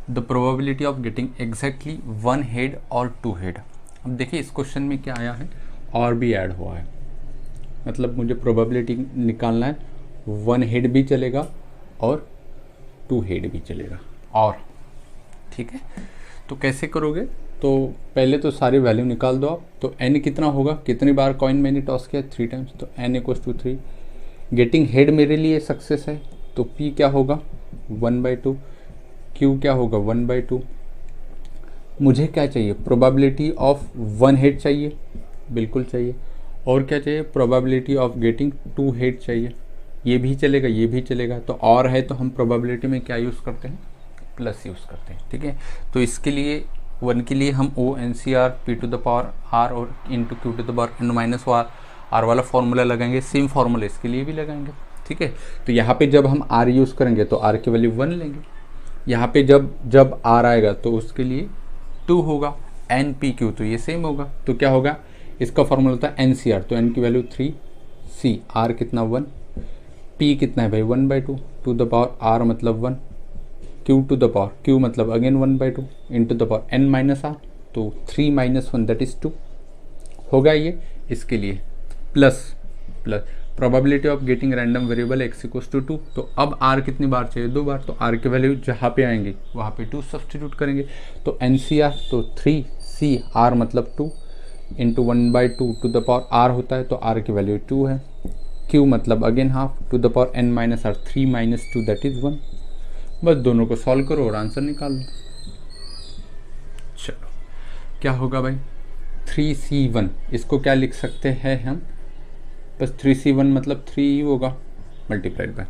the probability of getting exactly 1 head और 2 हेड। अब देखिए इस क्वेश्चन में क्या आया है, और भी ऐड हुआ है, मतलब मुझे प्रोबेबिलिटी निकालना है, 1 हेड भी चलेगा और 2 हेड भी चलेगा, और ठीक है। तो कैसे करोगे, तो पहले तो सारी वैल्यू निकाल दो आप, तो n कितना होगा, कितनी बार कॉइन मैंने टॉस किया 3 टाइम्स, तो n equals to 3। Getting head मेरे लिए सक्सेस है, तो p क्या होगा 1/2, q क्या होगा 1/2। मुझे क्या चाहिए, प्रोबेबिलिटी ऑफ 1 हेड चाहिए, बिल्कुल चाहिए, और क्या चाहिए, प्रोबेबिलिटी ऑफ गेटिंग 2 हेड चाहिए, ये भी चलेगा ये भी चलेगा, तो और है तो हम प्रोबेबिलिटी में क्या यूज़ करते हैं प्लस यूज़ करते हैं, ठीक है। तो इसके लिए 1 के लिए हम ONCR P to the power R और into Q to the power N minus R वाला फॉर्मूला लगाएंगे, सेम फार्मूला इसके लिए भी लगाएंगे, ठीक है। तो यहाँ पे जब हम R यूज़ करेंगे तो R की वैल्यू 1 लेंगे, यहाँ पे जब R आएगा तो उसके लिए 2 होगा, NPQ तो ये सेम होगा, तो क्या होगा, इसका फॉर्मूला होता है NCR, तो N की वैल्यू 3, C R कितना 1, P कितना है भाई 1/2 टू द पावर R मतलब 1, q to the power, q मतलब again 1/2 into the power n minus are, तो 3 - 1 दैट इज 2 होगा ये। इसके लिए plus probability of getting random variable x equals to 2, तो अब r कितनी बार चाहिए, 2 बार, तो r की वैल्यू जहाँ पे आएंगे वहाँ पे 2 सब्सटीट्यूट करेंगे, तो NCR तो 3CR मतलब 2 into 1/2 to the power r होता है, तो r की वैल्यू 2 है, q मतलब again half to the power n minus R, 3 - 2 that is 1। बस दोनों को सॉल्व करो और आंसर निकाल लो। चलो क्या होगा भाई, 3C1, इसको क्या लिख सकते हैं हम, बस 3C1 मतलब 3 ही होगा मल्टीप्लाइड बाय,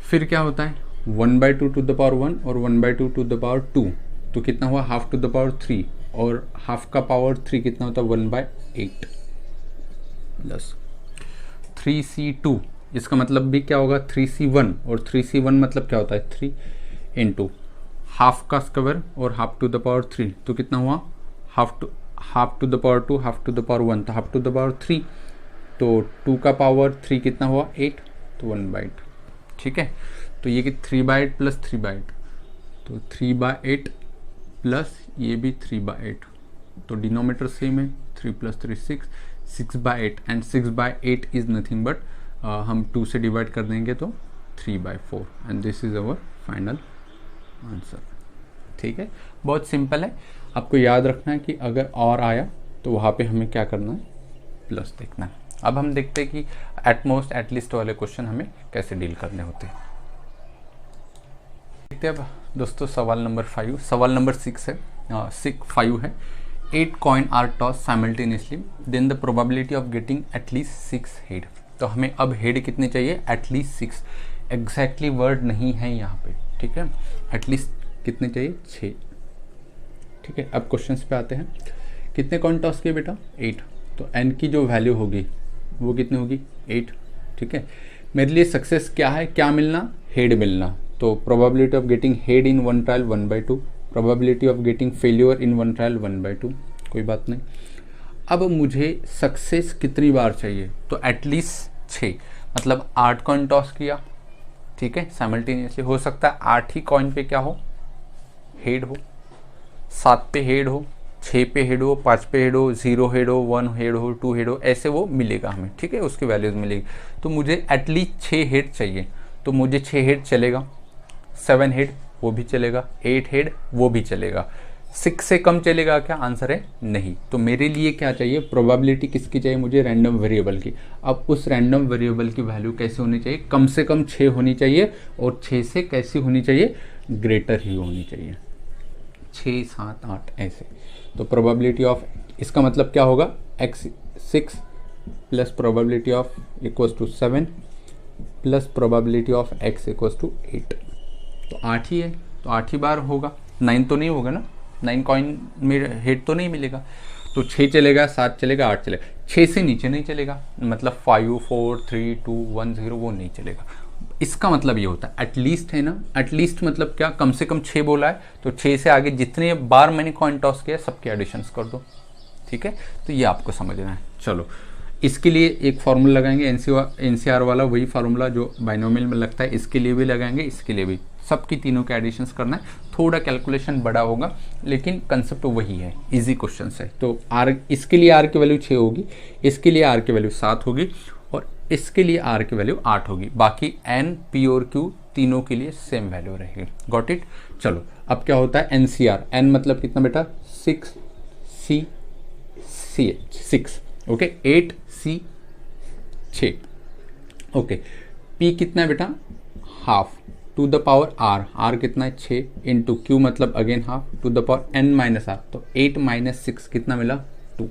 फिर क्या होता है 1/2 टू द पावर 1 और 1/2 टू द पावर 2, तो कितना हुआ हाफ टू द पावर 3, और हाफ का पावर 3 कितना होता है 1/8 प्लस 3C2, इसका मतलब भी क्या होगा 3C1, और 3C1 मतलब क्या होता है 3 इंटू हाफ का स्क्वायर और हाफ टू द पावर 3, तो कितना हुआ half to the power 2, half to the power 1, तो हाफ टू द पावर 3, तो 2 का पावर 3 कितना हुआ 8, तो 1/8। ठीक है, तो ये कि 3/8 प्लस 3/8, तो 3/8 प्लस ये भी 3/8, तो डिनोमीटर सेम है, 3 + 3 6, 6/8, एंड 6/8 इज नथिंग बट हम 2 से डिवाइड कर देंगे तो 3/4, and this is our final answer. ठीक है, बहुत सिंपल है, आपको याद रखना है कि अगर और आया तो वहाँ पे हमें क्या करना है, प्लस देखना है। अब हम देखते हैं कि एटमोस्ट एटलीस्ट वाले क्वेश्चन हमें कैसे डील करने होते हैं। देखते हैं अब दोस्तों सवाल नंबर 5, सवाल नंबर 6 है, 5 है, 8 coin are toss simultaneously, then the probability of getting at least 6 head. तो हमें अब हेड कितने चाहिए, एटलीस्ट 6, एग्जैक्टली वर्ड नहीं है यहाँ पे, ठीक है, एटलीस्ट कितने चाहिए 6। ठीक है, अब क्वेश्चंस पे आते हैं, कितने कॉइन टॉस किए बेटा 8, तो n की जो वैल्यू होगी वो कितनी होगी 8। ठीक है, मेरे लिए सक्सेस क्या है, क्या मिलना, हेड मिलना, तो probability of getting head in one trial 1/2, probability of getting failure in one trial 1/2, कोई बात नहीं। अब मुझे सक्सेस कितनी बार चाहिए, तो एटलीस्ट 6, मतलब 8 कॉइन टॉस किया, ठीक है, साइमल्टेनियसली, हो सकता है 8 ही कॉइन पे क्या हो, हेड हो, 7 पे हेड हो, 6 पे हेड हो, 5 पे हेड हो, 0 हेड हो, 1 हेड हो, 2 हेड हो, ऐसे वो मिलेगा हमें। ठीक है, उसकी वैल्यूज मिलेगी, तो मुझे एटलीस्ट 6 हेड चाहिए, तो मुझे 6 हेड चलेगा, 7 हेड वो भी चलेगा, 8 हेड वो भी चलेगा, 6 से कम चलेगा क्या, आंसर है नहीं। तो मेरे लिए क्या चाहिए, प्रोबेबिलिटी किसकी चाहिए मुझे, रैंडम वेरिएबल की। अब उस रैंडम वेरिएबल की वैल्यू कैसे होनी चाहिए, कम से कम 6 होनी चाहिए, और 6 से कैसी होनी चाहिए, ग्रेटर ही होनी चाहिए, 6 7 8 ऐसे। तो प्रोबेबिलिटी ऑफ, इसका मतलब क्या होगा, x 6 plus probability of equals to 7 plus probability of x equals to 8, तो 8 ही है, तो 8 ही बार होगा, 9 तो नहीं होगा ना, 9 कॉइन में हेड तो नहीं मिलेगा, तो 6 चलेगा, 7 चलेगा, 8 चलेगा, 6 से नीचे नहीं चलेगा, मतलब 5 4 3 2 1 0 वो नहीं चलेगा। इसका मतलब ये होता है एटलीस्ट, है ना, एटलीस्ट मतलब क्या, कम से कम 6 बोला है, तो 6 से आगे जितने बार मैंने कॉइन टॉस किया सबके एडिशंस कर दो। ठीक है, तो ये आपको समझना है। चलो इसके लिए एक फार्मूला लगाएंगे, एनसीआर वाला वही फार्मूला जो बाइनोमियल में लगता है, इसके लिए भी लगाएंगे, इसके लिए भी, सबकी तीनों के एडिशंस करना है, थोड़ा कैलकुलेशन बड़ा होगा लेकिन कंसेप्ट वही है, इजी क्वेश्चन है। तो आर, इसके लिए आर की वैल्यू 6 होगी, इसके लिए आर की वैल्यू 7 होगी, और इसके लिए आर की वैल्यू 8 होगी, बाकी एन पी और क्यू तीनों के लिए सेम वैल्यू रहेगी। Got it. चलो अब क्या होता है एनसीआर, एन मतलब कितना बेटा 6 C C 6, okay, 8 C 6, okay, P कितना है बेटा half to the power R, R कितना है 6 इंटू क्यू मतलब again half to the power N minus are, तो 8 - 6 कितना मिला 2।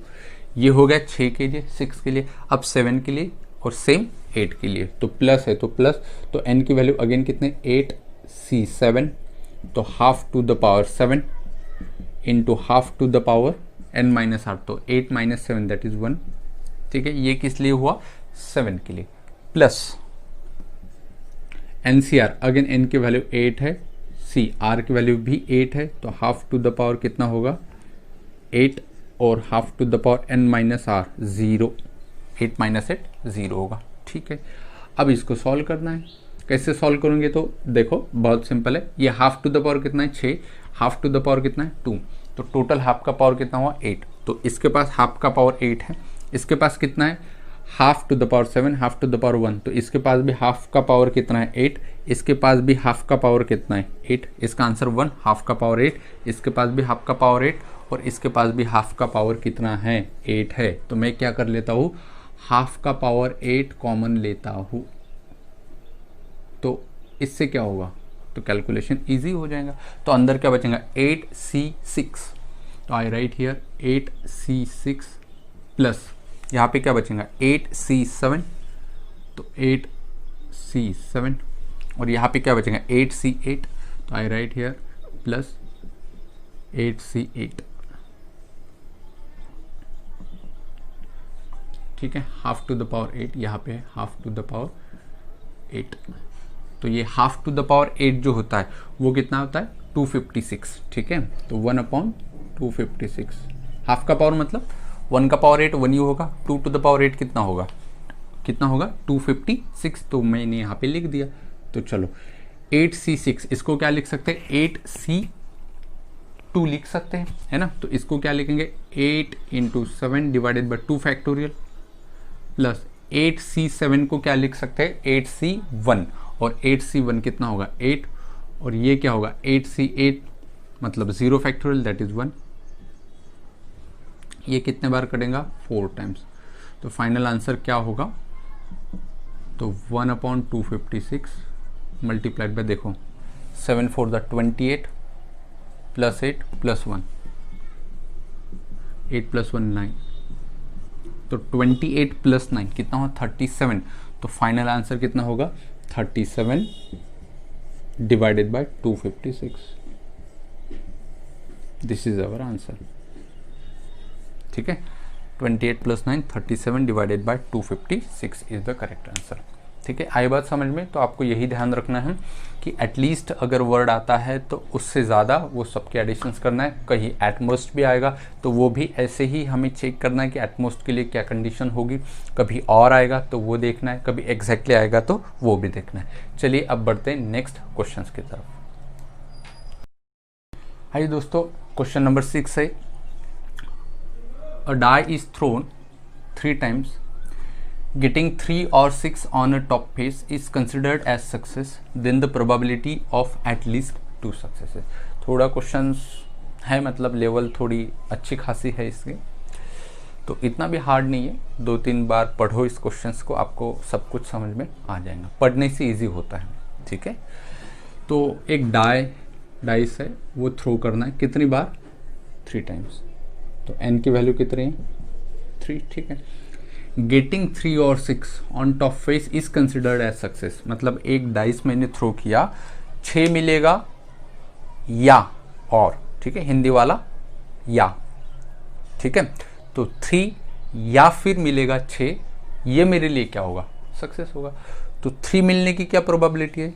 ये हो गया 6 के लिए, 6 के लिए, अब 7 के लिए और सेम 8 के लिए, तो प्लस है तो प्लस, तो n की वैल्यू अगेन कितने 8 सी 7, तो half to the power 7 into half to the power n minus are, तो 8 - 7 दैट इज 1। ठीक है, ये किस लिए हुआ 7 के लिए, प्लस NCR अगेन n की वैल्यू 8 है, C R की वैल्यू भी 8 है, तो हाफ टू द पावर कितना होगा 8 और half to the power n minus R 0, 8 - 8 0 होगा। ठीक है, अब इसको सॉल्व करना है, कैसे सॉल्व करेंगे तो देखो बहुत सिंपल है। ये हाफ टू द पावर कितना है 6, हाफ टू द पावर कितना है 2, तो टोटल हाफ का पावर कितना हुआ 8। तो इसके पास हाफ का पावर 8 है, इसके पास कितना है half to the power 7, half to the power 1, तो इसके पास भी हाफ का पावर कितना है 8, इसके पास भी हाफ का पावर कितना है 8, इसका आंसर 1, हाफ का पावर 8, इसके पास भी हाफ का पावर 8 और इसके पास भी हाफ का पावर कितना है 8 है। तो मैं क्या कर लेता हूँ, हाफ का पावर 8 कॉमन लेता हूँ, तो इससे क्या होगा, तो कैलकुलेशन इजी हो जाएगा। तो अंदर क्या बचेगा 8C6, तो I write here 8C6 plus यहाँ पे क्या बचेगा 8C7, तो 8C7 और यहाँ पे क्या बचेगा 8C8, तो I write here plus 8C8। ठीक है, हाफ टू द पावर 8 यहाँ पे है हाफ टू द पावर 8, तो ये हाफ टू द पावर 8 जो होता है वो कितना होता है 256। ठीक है, तो 1/256, हाफ का पावर मतलब 1 का पावर 8 1 ही होगा, 2 टू द पावर 8 कितना होगा 256, तो मैंने यहाँ पे लिख दिया। तो चलो 8C6 इसको क्या लिख सकते हैं 8C2 लिख सकते हैं, है ना। तो इसको क्या लिखेंगे 8 × 7 divided by 2 factorial plus 8C7 को क्या लिख सकते हैं 8C1, और 8C1 कितना होगा 8, और ये क्या होगा 8C8 मतलब 0 फैक्टोरियल दैट इज 1। ये कितने बार कटेगा 4 टाइम्स, तो फाइनल आंसर क्या होगा, तो 1/256 मल्टीप्लाइड बाय देखो 7 4 द 28 प्लस 8 प्लस 1, 8 प्लस 1 9, तो 28 प्लस 9 कितना हुआ 37, तो फाइनल आंसर कितना होगा 37 divided by 256, this is our answer. ठीक है, 28 plus 9 37 divided by 256 is the correct answer. ठीक है, आई बात समझ में। तो आपको यही ध्यान रखना है कि एटलीस्ट अगर वर्ड आता है तो उससे ज़्यादा वो सबके एडिशंस करना है। कहीं एटमोस्ट भी आएगा तो वो भी ऐसे ही हमें चेक करना है कि एटमोस्ट के लिए क्या कंडीशन होगी, कभी और आएगा तो वो देखना है, कभी एग्जैक्टली आएगा तो वो भी देखना है। चलिए अब बढ़ते हैं नेक्स्ट क्वेश्चन की तरफ। आइए दोस्तों, क्वेश्चन नंबर 6 है, a die is thrown 3 times, getting 3 or 6 on a top face is considered as success, then the probability of at least 2 successes। थोड़ा क्वेश्चंस है, मतलब लेवल थोड़ी अच्छी खासी है इसकी, तो इतना भी हार्ड नहीं है। 2-3 बार पढ़ो इस क्वेश्चंस को, आपको सब कुछ समझ में आ जाएगा, पढ़ने से इजी होता है। ठीक है, तो एक डाइस है वो थ्रो करना है कितनी बार 3 टाइम्स, तो n की वैल्यू कितनी है 3। ठीक है, गेटिंग 3 और 6 on top face is considered as success, मतलब एक डाइस मैंने थ्रो किया 6 मिलेगा या और, ठीक है, हिंदी वाला या, ठीक है, तो 3 या फिर मिलेगा 6, ये मेरे लिए क्या होगा सक्सेस होगा। तो 3 मिलने की क्या प्रोबेबिलिटी है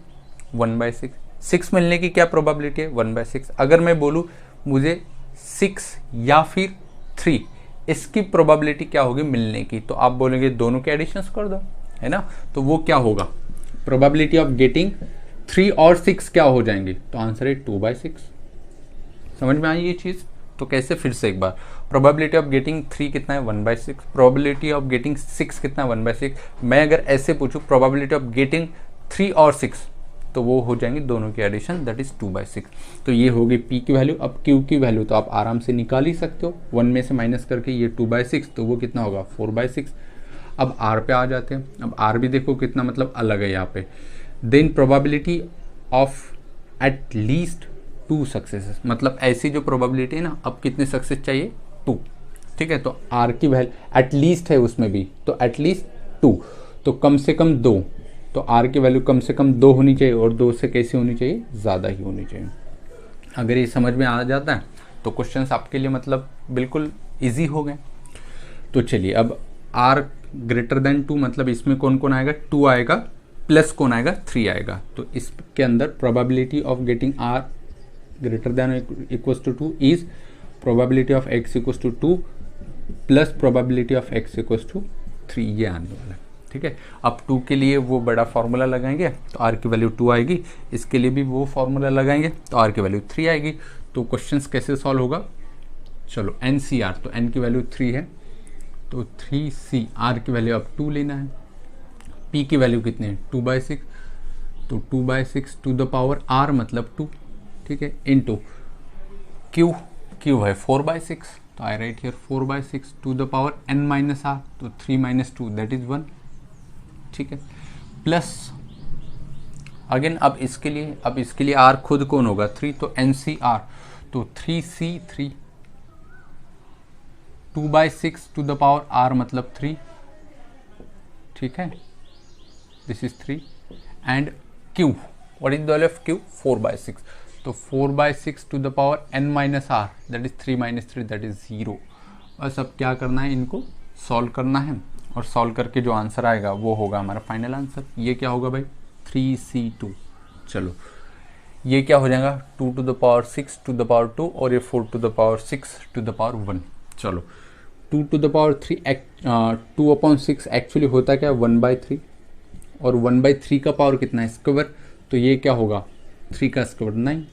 1/6, 6 मिलने की क्या प्रोबेबिलिटी है 1/6। अगर मैं बोलूँ मुझे 6 या फिर 3, इसकी प्रोबेबिलिटी क्या होगी मिलने की, तो आप बोलेंगे दोनों के एडिशंस कर दो, है ना। तो वो क्या होगा, प्रोबेबिलिटी ऑफ गेटिंग 3 और 6 क्या हो जाएंगे, तो आंसर है 2/6। समझ में आई ये चीज़। तो कैसे, फिर से एक बार, प्रोबेबिलिटी ऑफ गेटिंग 3 कितना है 1/6, प्रोबेबिलिटी ऑफ गेटिंग 6 कितना है 1/6। मैं अगर ऐसे पूछूं प्रोबेबिलिटी ऑफ गेटिंग 3 और 6, तो वो हो जाएंगे दोनों की एडिशन, दैट इज 2/6। तो ये होगी P की वैल्यू। अब Q की वैल्यू तो आप आराम से निकाल ही सकते हो, 1 में से माइनस करके, ये 2/6 तो वो कितना होगा 4/6। अब R पे आ जाते हैं, अब R भी देखो कितना मतलब अलग है यहाँ पे। Then probability of at least 2 successes, मतलब ऐसी जो प्रोबेबिलिटी है ना, अब कितने सक्सेस चाहिए 2। ठीक है, तो R की वैल्यू एट लीस्ट है उसमें भी, तो एट लीस्ट 2, तो कम से कम 2, तो R की वैल्यू कम से कम 2 होनी चाहिए, और 2 से कैसी होनी चाहिए ज़्यादा ही होनी चाहिए। अगर ये समझ में आ जाता है तो क्वेश्चंस आपके लिए मतलब बिल्कुल इजी हो गए। तो चलिए अब R ग्रेटर देन 2, मतलब इसमें कौन कौन आएगा 2 आएगा, प्लस कौन आएगा 3 आएगा। तो इसके अंदर probability of getting R greater than equals to 2 is probability of x equals to 2 plus probability of x equals to 3, ये आने वाला है। ठीक है। अब 2 के लिए वो बड़ा फार्मूला लगाएंगे तो r की वैल्यू 2 आएगी, इसके लिए भी वो फार्मूला लगाएंगे तो r की वैल्यू 3 आएगी। तो क्वेश्चंस कैसे सॉल्व होगा, चलो NCR, तो n की वैल्यू 3 है तो 3C, r की वैल्यू अब 2 लेना है, p की वैल्यू कितनी है 2/6, तो 2/6 टू द पावर r मतलब 2, ठीक है, इनटू q है 4/6, तो I write here 4/6 to the power n minus r, तो 3 - 2 दैट इज 1, ठीक है, प्लस अगेन अब इसके लिए r खुद कौन होगा 3, तो NCR, तो 3C3 2/6 to the power r मतलब 3, ठीक है, this is 3 and q, what is the value of q 4/6, तो 4/6 to the power n minus r that is 3 - 3 that is 0। बस अब क्या करना है, इनको सॉल्व करना है और सॉल्व करके जो आंसर आएगा वो होगा हमारा फाइनल आंसर। ये क्या होगा भाई 3C2, चलो ये क्या हो जाएगा 2 to the power 6 to the power 2 और ये 4 to the power 6 to the power 1, चलो 2 टू द पावर 3 2/6 एक्चुअली होता क्या 1/3 और 1/3 का पावर कितना है स्क्वायर, तो ये क्या होगा 3 का स्क्वायर 9,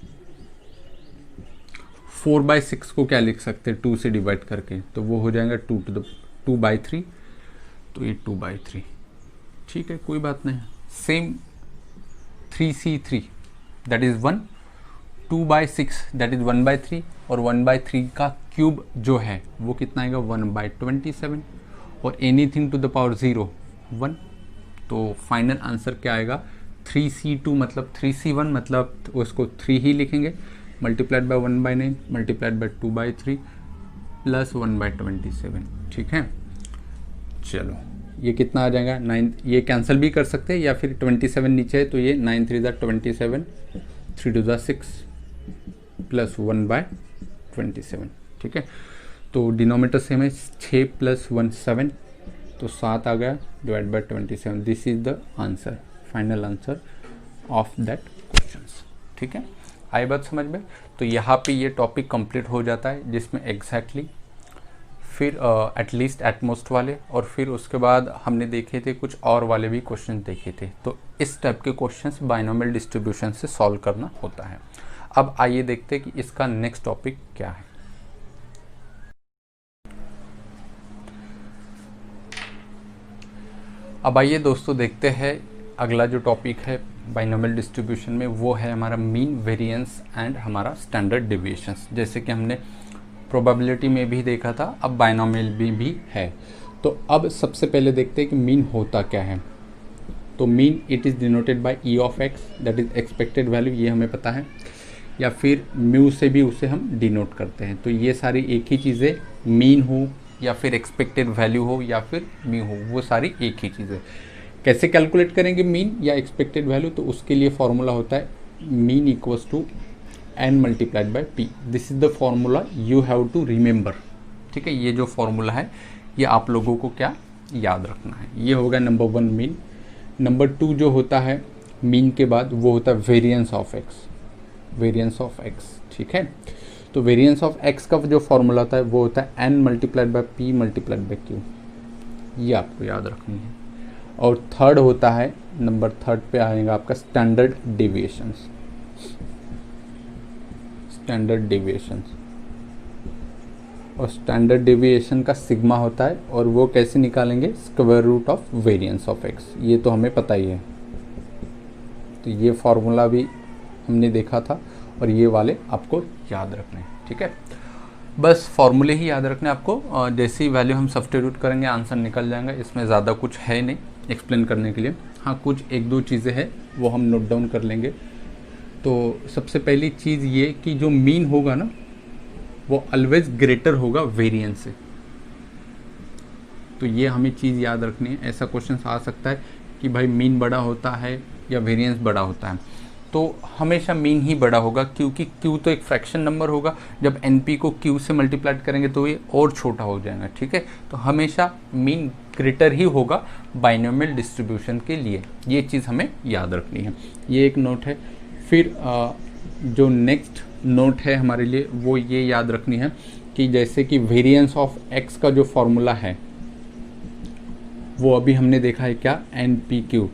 4/6 को क्या लिख सकते हैं 2 से डिवाइड करके, तो वो हो जाएगा 2/3, तो ये 2/3, ठीक है, कोई बात नहीं। Same 3C3 that is 1, 2/6 that is 1/3 और 1/3 का क्यूब जो है वो कितना आएगा 1/27 और एनीथिंग टू द पावर 0 1, तो फाइनल आंसर क्या आएगा 3C2 मतलब 3C1 मतलब उसको 3 ही लिखेंगे, multiplied by 1/9 multiplied by 2/3 plus 1/27, ठीक है। चलो ये कितना आ जाएगा 9, ये कैंसिल भी कर सकते हैं या फिर 27 नीचे है तो ये 9 3 27, 3 2 6 प्लस 1/27, ठीक है। तो डिनोमीटर सेम है 6 + 1 7, तो 7 आ गया divide by 27, this is the answer, final answer of that questions, ठीक है। आई बात समझ में, तो यहाँ पे ये टॉपिक कंप्लीट हो जाता है जिसमें एग्जैक्टली फिर एटलीस्ट एटमोस्ट वाले और फिर उसके बाद हमने देखे थे कुछ और वाले भी क्वेश्चन देखे थे, तो इस टाइप के क्वेश्चंस बाइनोमियल डिस्ट्रीब्यूशन से सॉल्व करना होता है। अब आइए देखते हैं कि इसका नेक्स्ट टॉपिक क्या है। अब आइए दोस्तों देखते हैं अगला जो टॉपिक है बाइनोमियल डिस्ट्रीब्यूशन में, वो है हमारा मीन वेरिएंस एंड हमारा स्टैंडर्ड डेविएशंस। जैसे कि हमने प्रोबेबिलिटी में भी देखा था, अब बाइनोमियल में भी है। तो अब सबसे पहले देखते हैं कि मीन होता क्या है। तो mean it is denoted by E of x that is expected value, ये हमें पता है, या फिर म्यू से भी उसे हम डिनोट करते हैं। तो ये सारी एक ही चीज़ें, मीन हो या फिर एक्सपेक्टेड वैल्यू हो या फिर म्यू हो, वो सारी एक ही चीज़ है। कैसे कैलकुलेट करेंगे मीन या एक्सपेक्टेड वैल्यू, तो उसके लिए फॉर्मूला होता है mean equals to n multiplied by p, this is the formula you have to remember, ठीक है। ये जो फॉर्मूला है ये आप लोगों को क्या याद रखना है। ये होगा नंबर 1 मीन। नंबर 2 जो होता है मीन के बाद वो होता है variance of x, variance of x, ठीक है। तो वेरिएंस ऑफ एक्स का जो फॉर्मूला होता है वो होता है n multiplied by p multiplied by q, ये आपको याद रखनी है। और थर्ड होता है, नंबर 3 पे आएगा आपका स्टैंडर्ड डेविएशंस, स्टैंडर्ड डेविएशंस। और स्टैंडर्ड डेविएशन का सिग्मा होता है और वो कैसे निकालेंगे square root of variance of X, ये तो हमें पता ही है। तो ये फॉर्मूला भी हमने देखा था और ये वाले आपको याद रखने हैं, ठीक है। बस फॉर्मूले ही याद रखने आपको, जैसी ही वैल्यू हम सब्स्टिट्यूट करेंगे आंसर निकल जाएगा। इसमें ज़्यादा कुछ है नहीं एक्सप्लेन करने के लिए। हाँ, कुछ 1-2 चीज़ें हैं वो हम नोट डाउन कर लेंगे। तो सबसे पहली चीज़ ये कि जो मीन होगा ना वो ऑलवेज ग्रेटर होगा वेरिएंस से, तो ये हमें चीज़ याद रखनी है। ऐसा क्वेश्चन आ सकता है कि भाई मीन बड़ा होता है या वेरिएंस बड़ा होता है, तो हमेशा मीन ही बड़ा होगा क्योंकि क्यू तो एक फ्रैक्शन नंबर होगा। जब एनपी को क्यू से मल्टीप्लाई करेंगे तो ये और छोटा हो जाएगा, ठीक है। तो हमेशा मीन ग्रेटर ही होगा बाइनोमियल डिस्ट्रीब्यूशन के लिए, ये चीज़ हमें याद रखनी है। ये एक नोट है। फिर जो नेक्स्ट नोट है हमारे लिए वो ये याद रखनी है कि जैसे कि वेरिएंस ऑफ एक्स का जो फॉर्मूला है वो अभी हमने देखा है क्या, एन पी क्यू।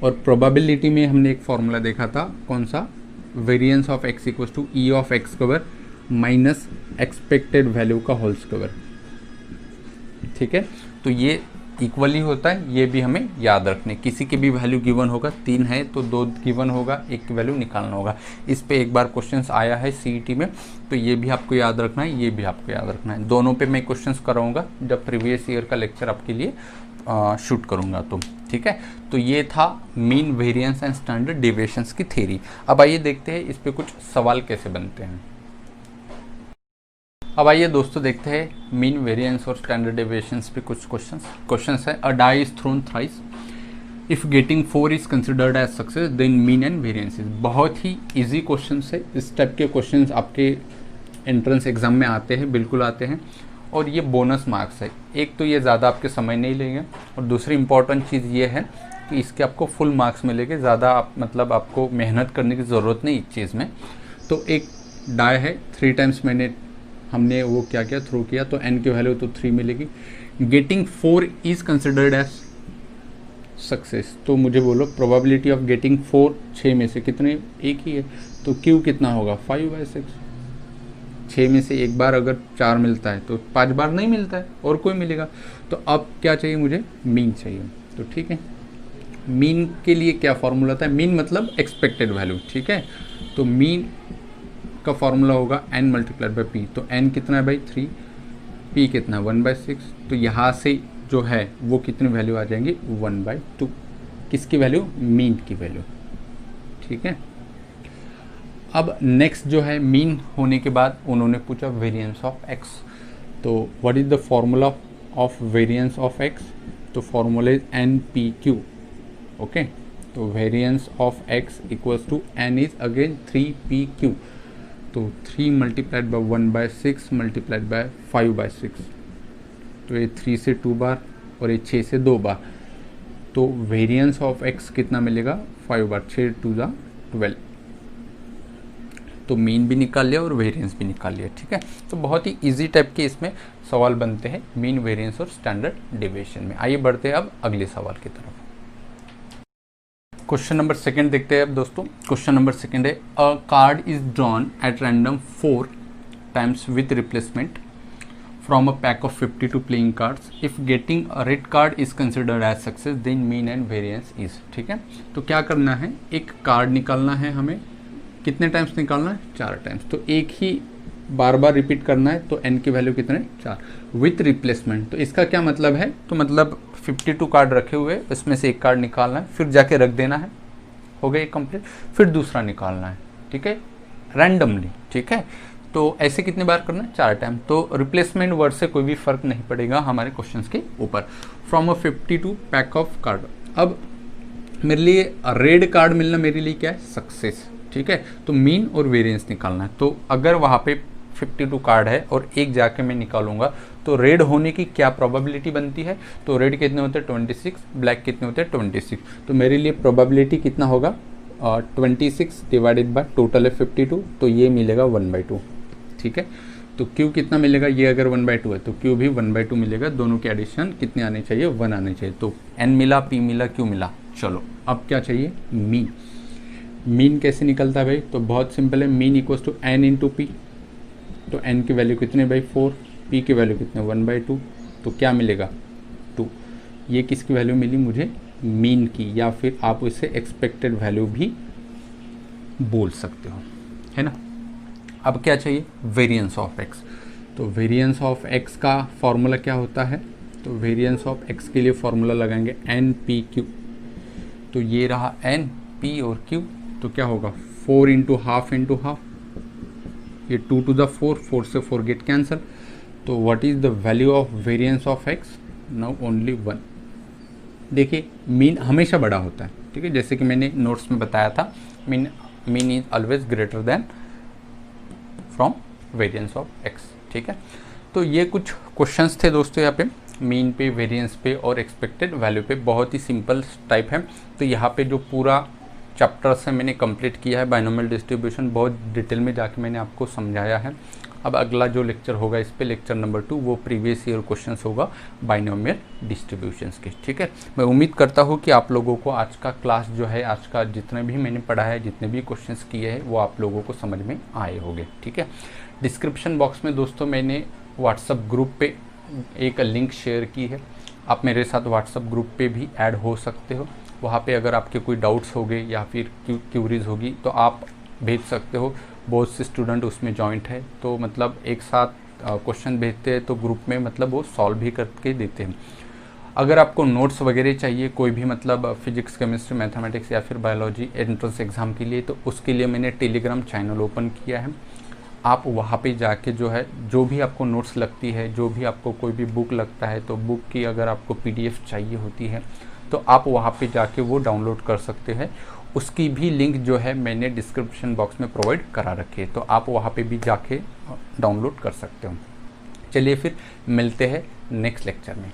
और प्रोबेबिलिटी में हमने एक फॉर्मूला देखा था, कौन सा, variance of X equal to E of X square minus expected value का होल स्क्वायर। ठीक है, तो ये इक्वली होता है, ये भी हमें याद रखने। किसी की भी वैल्यू गिवन होगा, 3 है तो 2 गिवन होगा, 1 की वैल्यू निकालना होगा। इस पे एक बार क्वेश्चंस आया है सीईटी में, तो ये भी आपको याद रखना है, ये भी आपको याद रखना है। दोनों पे मैं क्वेश्चंस कराऊंगा जब प्रीवियस ईयर का लेक्चर आपके लिए शूट करूंगा तो। ठीक है, तो ये था mean, variance and standard deviations की थ्योरी। अब आइए देखते हैं इस पे कुछ सवाल कैसे बनते हैं। अब आइए दोस्तों देखते हैं मीन, वेरिएंस और स्टैंडर्ड डेविएशंस पे कुछ क्वेश्चंस है। A die is thrown thrice, if getting 4 is considered as success then mean and variance is. बहुत ही इजी क्वेश्चन है, इस टाइप के क्वेश्चंस आपके एंट्रेंस एग्जाम में आते हैं, बिल्कुल आते हैं, और ये बोनस मार्क्स है। एक तो ये ज़्यादा आपके समय नहीं लेंगे, और दूसरी इंपॉर्टेंट चीज़ ये है कि इसके आपको फुल मार्क्स मिलेंगे, ज़्यादा आप मतलब आपको मेहनत करने की ज़रूरत नहीं इस चीज़ में। तो एक डाई है, 3 टाइम्स हमने वो क्या किया, थ्रो किया, तो n की वैल्यू तो 3 मिलेगी। Getting 4 is considered as success, तो मुझे बोलो प्रोबेबिलिटी ऑफ गेटिंग 4, 6 में से कितने, एक ही है, तो q कितना होगा, 5/6। 6 में से एक बार अगर 4 मिलता है तो 5 बार नहीं मिलता है, और कोई मिलेगा। तो अब क्या चाहिए मुझे, मीन चाहिए। तो ठीक है, मीन के लिए क्या फॉर्मूला था, मीन मतलब एक्सपेक्टेड वैल्यू। ठीक है, तो मीन का फॉर्मूला होगा n मल्टीप्लाइड बाई पी। तो n कितना है भाई, 3, p कितना है 1/6। तो यहाँ से जो है वो कितनी वैल्यू आ जाएंगी, 1/2। किसकी वैल्यू, मीन की वैल्यू। ठीक है, अब नेक्स्ट जो है मीन होने के बाद उन्होंने पूछा वेरिएंस ऑफ x। तो what is the formula of variance of x, तो फॉर्मूला इज NPQ। ओके, तो variance of x equals to n is again 3PQ। तो 3 मल्टीप्लाइड बाई 1/6 मल्टीप्लाइड बाई 5/6, तो ये 3 से 2 बार और ये 6 से 2 बार। तो वेरिएंस ऑफ x कितना मिलेगा, 5 बार, 6 2 जा 12। तो मीन भी निकाल लिया और वेरिएंस भी निकाल लिया। ठीक है, तो बहुत ही इजी टाइप के इसमें सवाल बनते हैं मीन, वेरिएंस और स्टैंडर्ड डेविएशन में। आइए बढ़ते हैं अब अगले सवाल की तरफ। क्वेश्चन नंबर 2 देखते हैं अब दोस्तों। क्वेश्चन नंबर 2 है, a card is drawn at random 4 times with replacement from a pack of 52 playing cards. If getting a red card is considered as success then mean and variance is. ठीक है, तो क्या करना है, एक card निकालना है हमें, कितने टाइम्स निकालना है, 4 टाइम्स। तो एक ही बार बार रिपीट करना है, तो n की वैल्यू कितने, 4 विथ रिप्लेसमेंट। तो इसका क्या मतलब है, तो मतलब 52 कार्ड रखे हुए, इसमें से एक कार्ड निकालना है, फिर जाके रख देना है, हो गया कंप्लीट, फिर दूसरा निकालना है। ठीक है, रैंडमली। ठीक है, तो ऐसे कितने बार करना है, 4 टाइम। तो रिप्लेसमेंट वर्ड से कोई भी फर्क नहीं पड़ेगा हमारे क्वेश्चंस के ऊपर। From a 52 pack of card. अब मेरे लिए रेड कार्ड मिलना मेरे लिए क्या है, सक्सेस। ठीक है, तो मीन और वेरिएंस निकालना है। तो अगर वहाँ पे 52 कार्ड है और एक जाके मैं निकालूंगा, तो रेड होने की क्या प्रोबेबिलिटी बनती है, तो रेड कितने होते हैं 26, ब्लैक कितने होते हैं 26। तो मेरे लिए प्रोबेबिलिटी कितना होगा, 26 डिवाइडेड बाय टोटल है 52, तो ये मिलेगा 1/2। ठीक है, तो Q कितना मिलेगा, ये अगर 1/2 है तो Q भी 1/2 मिलेगा। दोनों के एडिशन कितने आने चाहिए, 1 आने चाहिए। तो N मिला, P मिला, Q मिला। चलो अब क्या चाहिए, मीन। मीन कैसे निकलता है भाई, तो बहुत सिंपल है, mean equals to N into P. तो n की वैल्यू कितने भाई, 4, p की वैल्यू कितने 1/2, तो क्या मिलेगा 2। ये किसकी वैल्यू मिली मुझे, मीन की, या फिर आप इसे एक्सपेक्टेड वैल्यू भी बोल सकते हो, है ना। अब क्या चाहिए, वेरिएंस ऑफ x। तो वेरिएंस ऑफ x का फॉर्मूला क्या होता है, तो वेरिएंस ऑफ x के लिए फॉर्मूला लगाएंगे NPQ। तो ये रहा n, p और q, तो क्या होगा 4 इंटू हाफ इंटू हाफ, ये 2 to the 4, 4 से 4 गेट कैंसल। तो what is the value of variance of x, now only 1। देखिए मीन हमेशा बड़ा होता है। ठीक है, जैसे कि मैंने नोट्स में बताया था, mean is always greater than from variance of x। ठीक है, तो ये कुछ क्वेश्चंस थे दोस्तों यहाँ पे, मीन पे, वेरिएंस पे और एक्सपेक्टेड वैल्यू पे। बहुत ही सिंपल टाइप है। तो यहाँ पे जो पूरा चैप्टर से मैंने कंप्लीट किया है बाइनोमियल डिस्ट्रीब्यूशन, बहुत डिटेल में जाके मैंने आपको समझाया है। अब अगला जो लेक्चर होगा इस पे लेक्चर नंबर 2 वो प्रीवियस ईयर क्वेश्चंस होगा बाइनोमियल डिस्ट्रीब्यूशंस के। ठीक है, मैं उम्मीद करता हूँ कि आप लोगों को आज का क्लास जो है, आज का जितने भी मैंने पढ़ा है, जितने भी क्वेश्चंस किए हैं वो आप लोगों को समझ में आए होंगे। ठीक है, डिस्क्रिप्शन बॉक्स में दोस्तों मैंने व्हाट्सअप ग्रुप पे एक लिंक शेयर की है, आप मेरे साथ व्हाट्सअप ग्रुप पे भी ऐड हो सकते हो। वहाँ पे अगर आपके कोई डाउट्स होंगे या फिर क्यूरीज होगी तो आप भेज सकते हो। बहुत से स्टूडेंट उसमें जॉइंट है, तो मतलब एक साथ क्वेश्चन भेजते हैं तो ग्रुप में मतलब वो सॉल्व भी करके देते हैं। अगर आपको नोट्स वगैरह चाहिए कोई भी, मतलब फिजिक्स, केमिस्ट्री, मैथमेटिक्स या फिर बायोलॉजी एंट्रेंस एग्ज़ाम के लिए, तो उसके लिए मैंने टेलीग्राम चैनल ओपन किया है। आप वहाँ पे जाके जो है, जो भी आपको नोट्स लगती है, जो भी आपको कोई भी बुक लगता है, तो बुक की अगर आपको PDF चाहिए होती है तो आप वहाँ पे जाके वो डाउनलोड कर सकते हैं। उसकी भी लिंक जो है मैंने डिस्क्रिप्शन बॉक्स में प्रोवाइड करा रखी है, तो आप वहाँ पे भी जाके डाउनलोड कर सकते हो। चलिए फिर मिलते हैं नेक्स्ट लेक्चर में।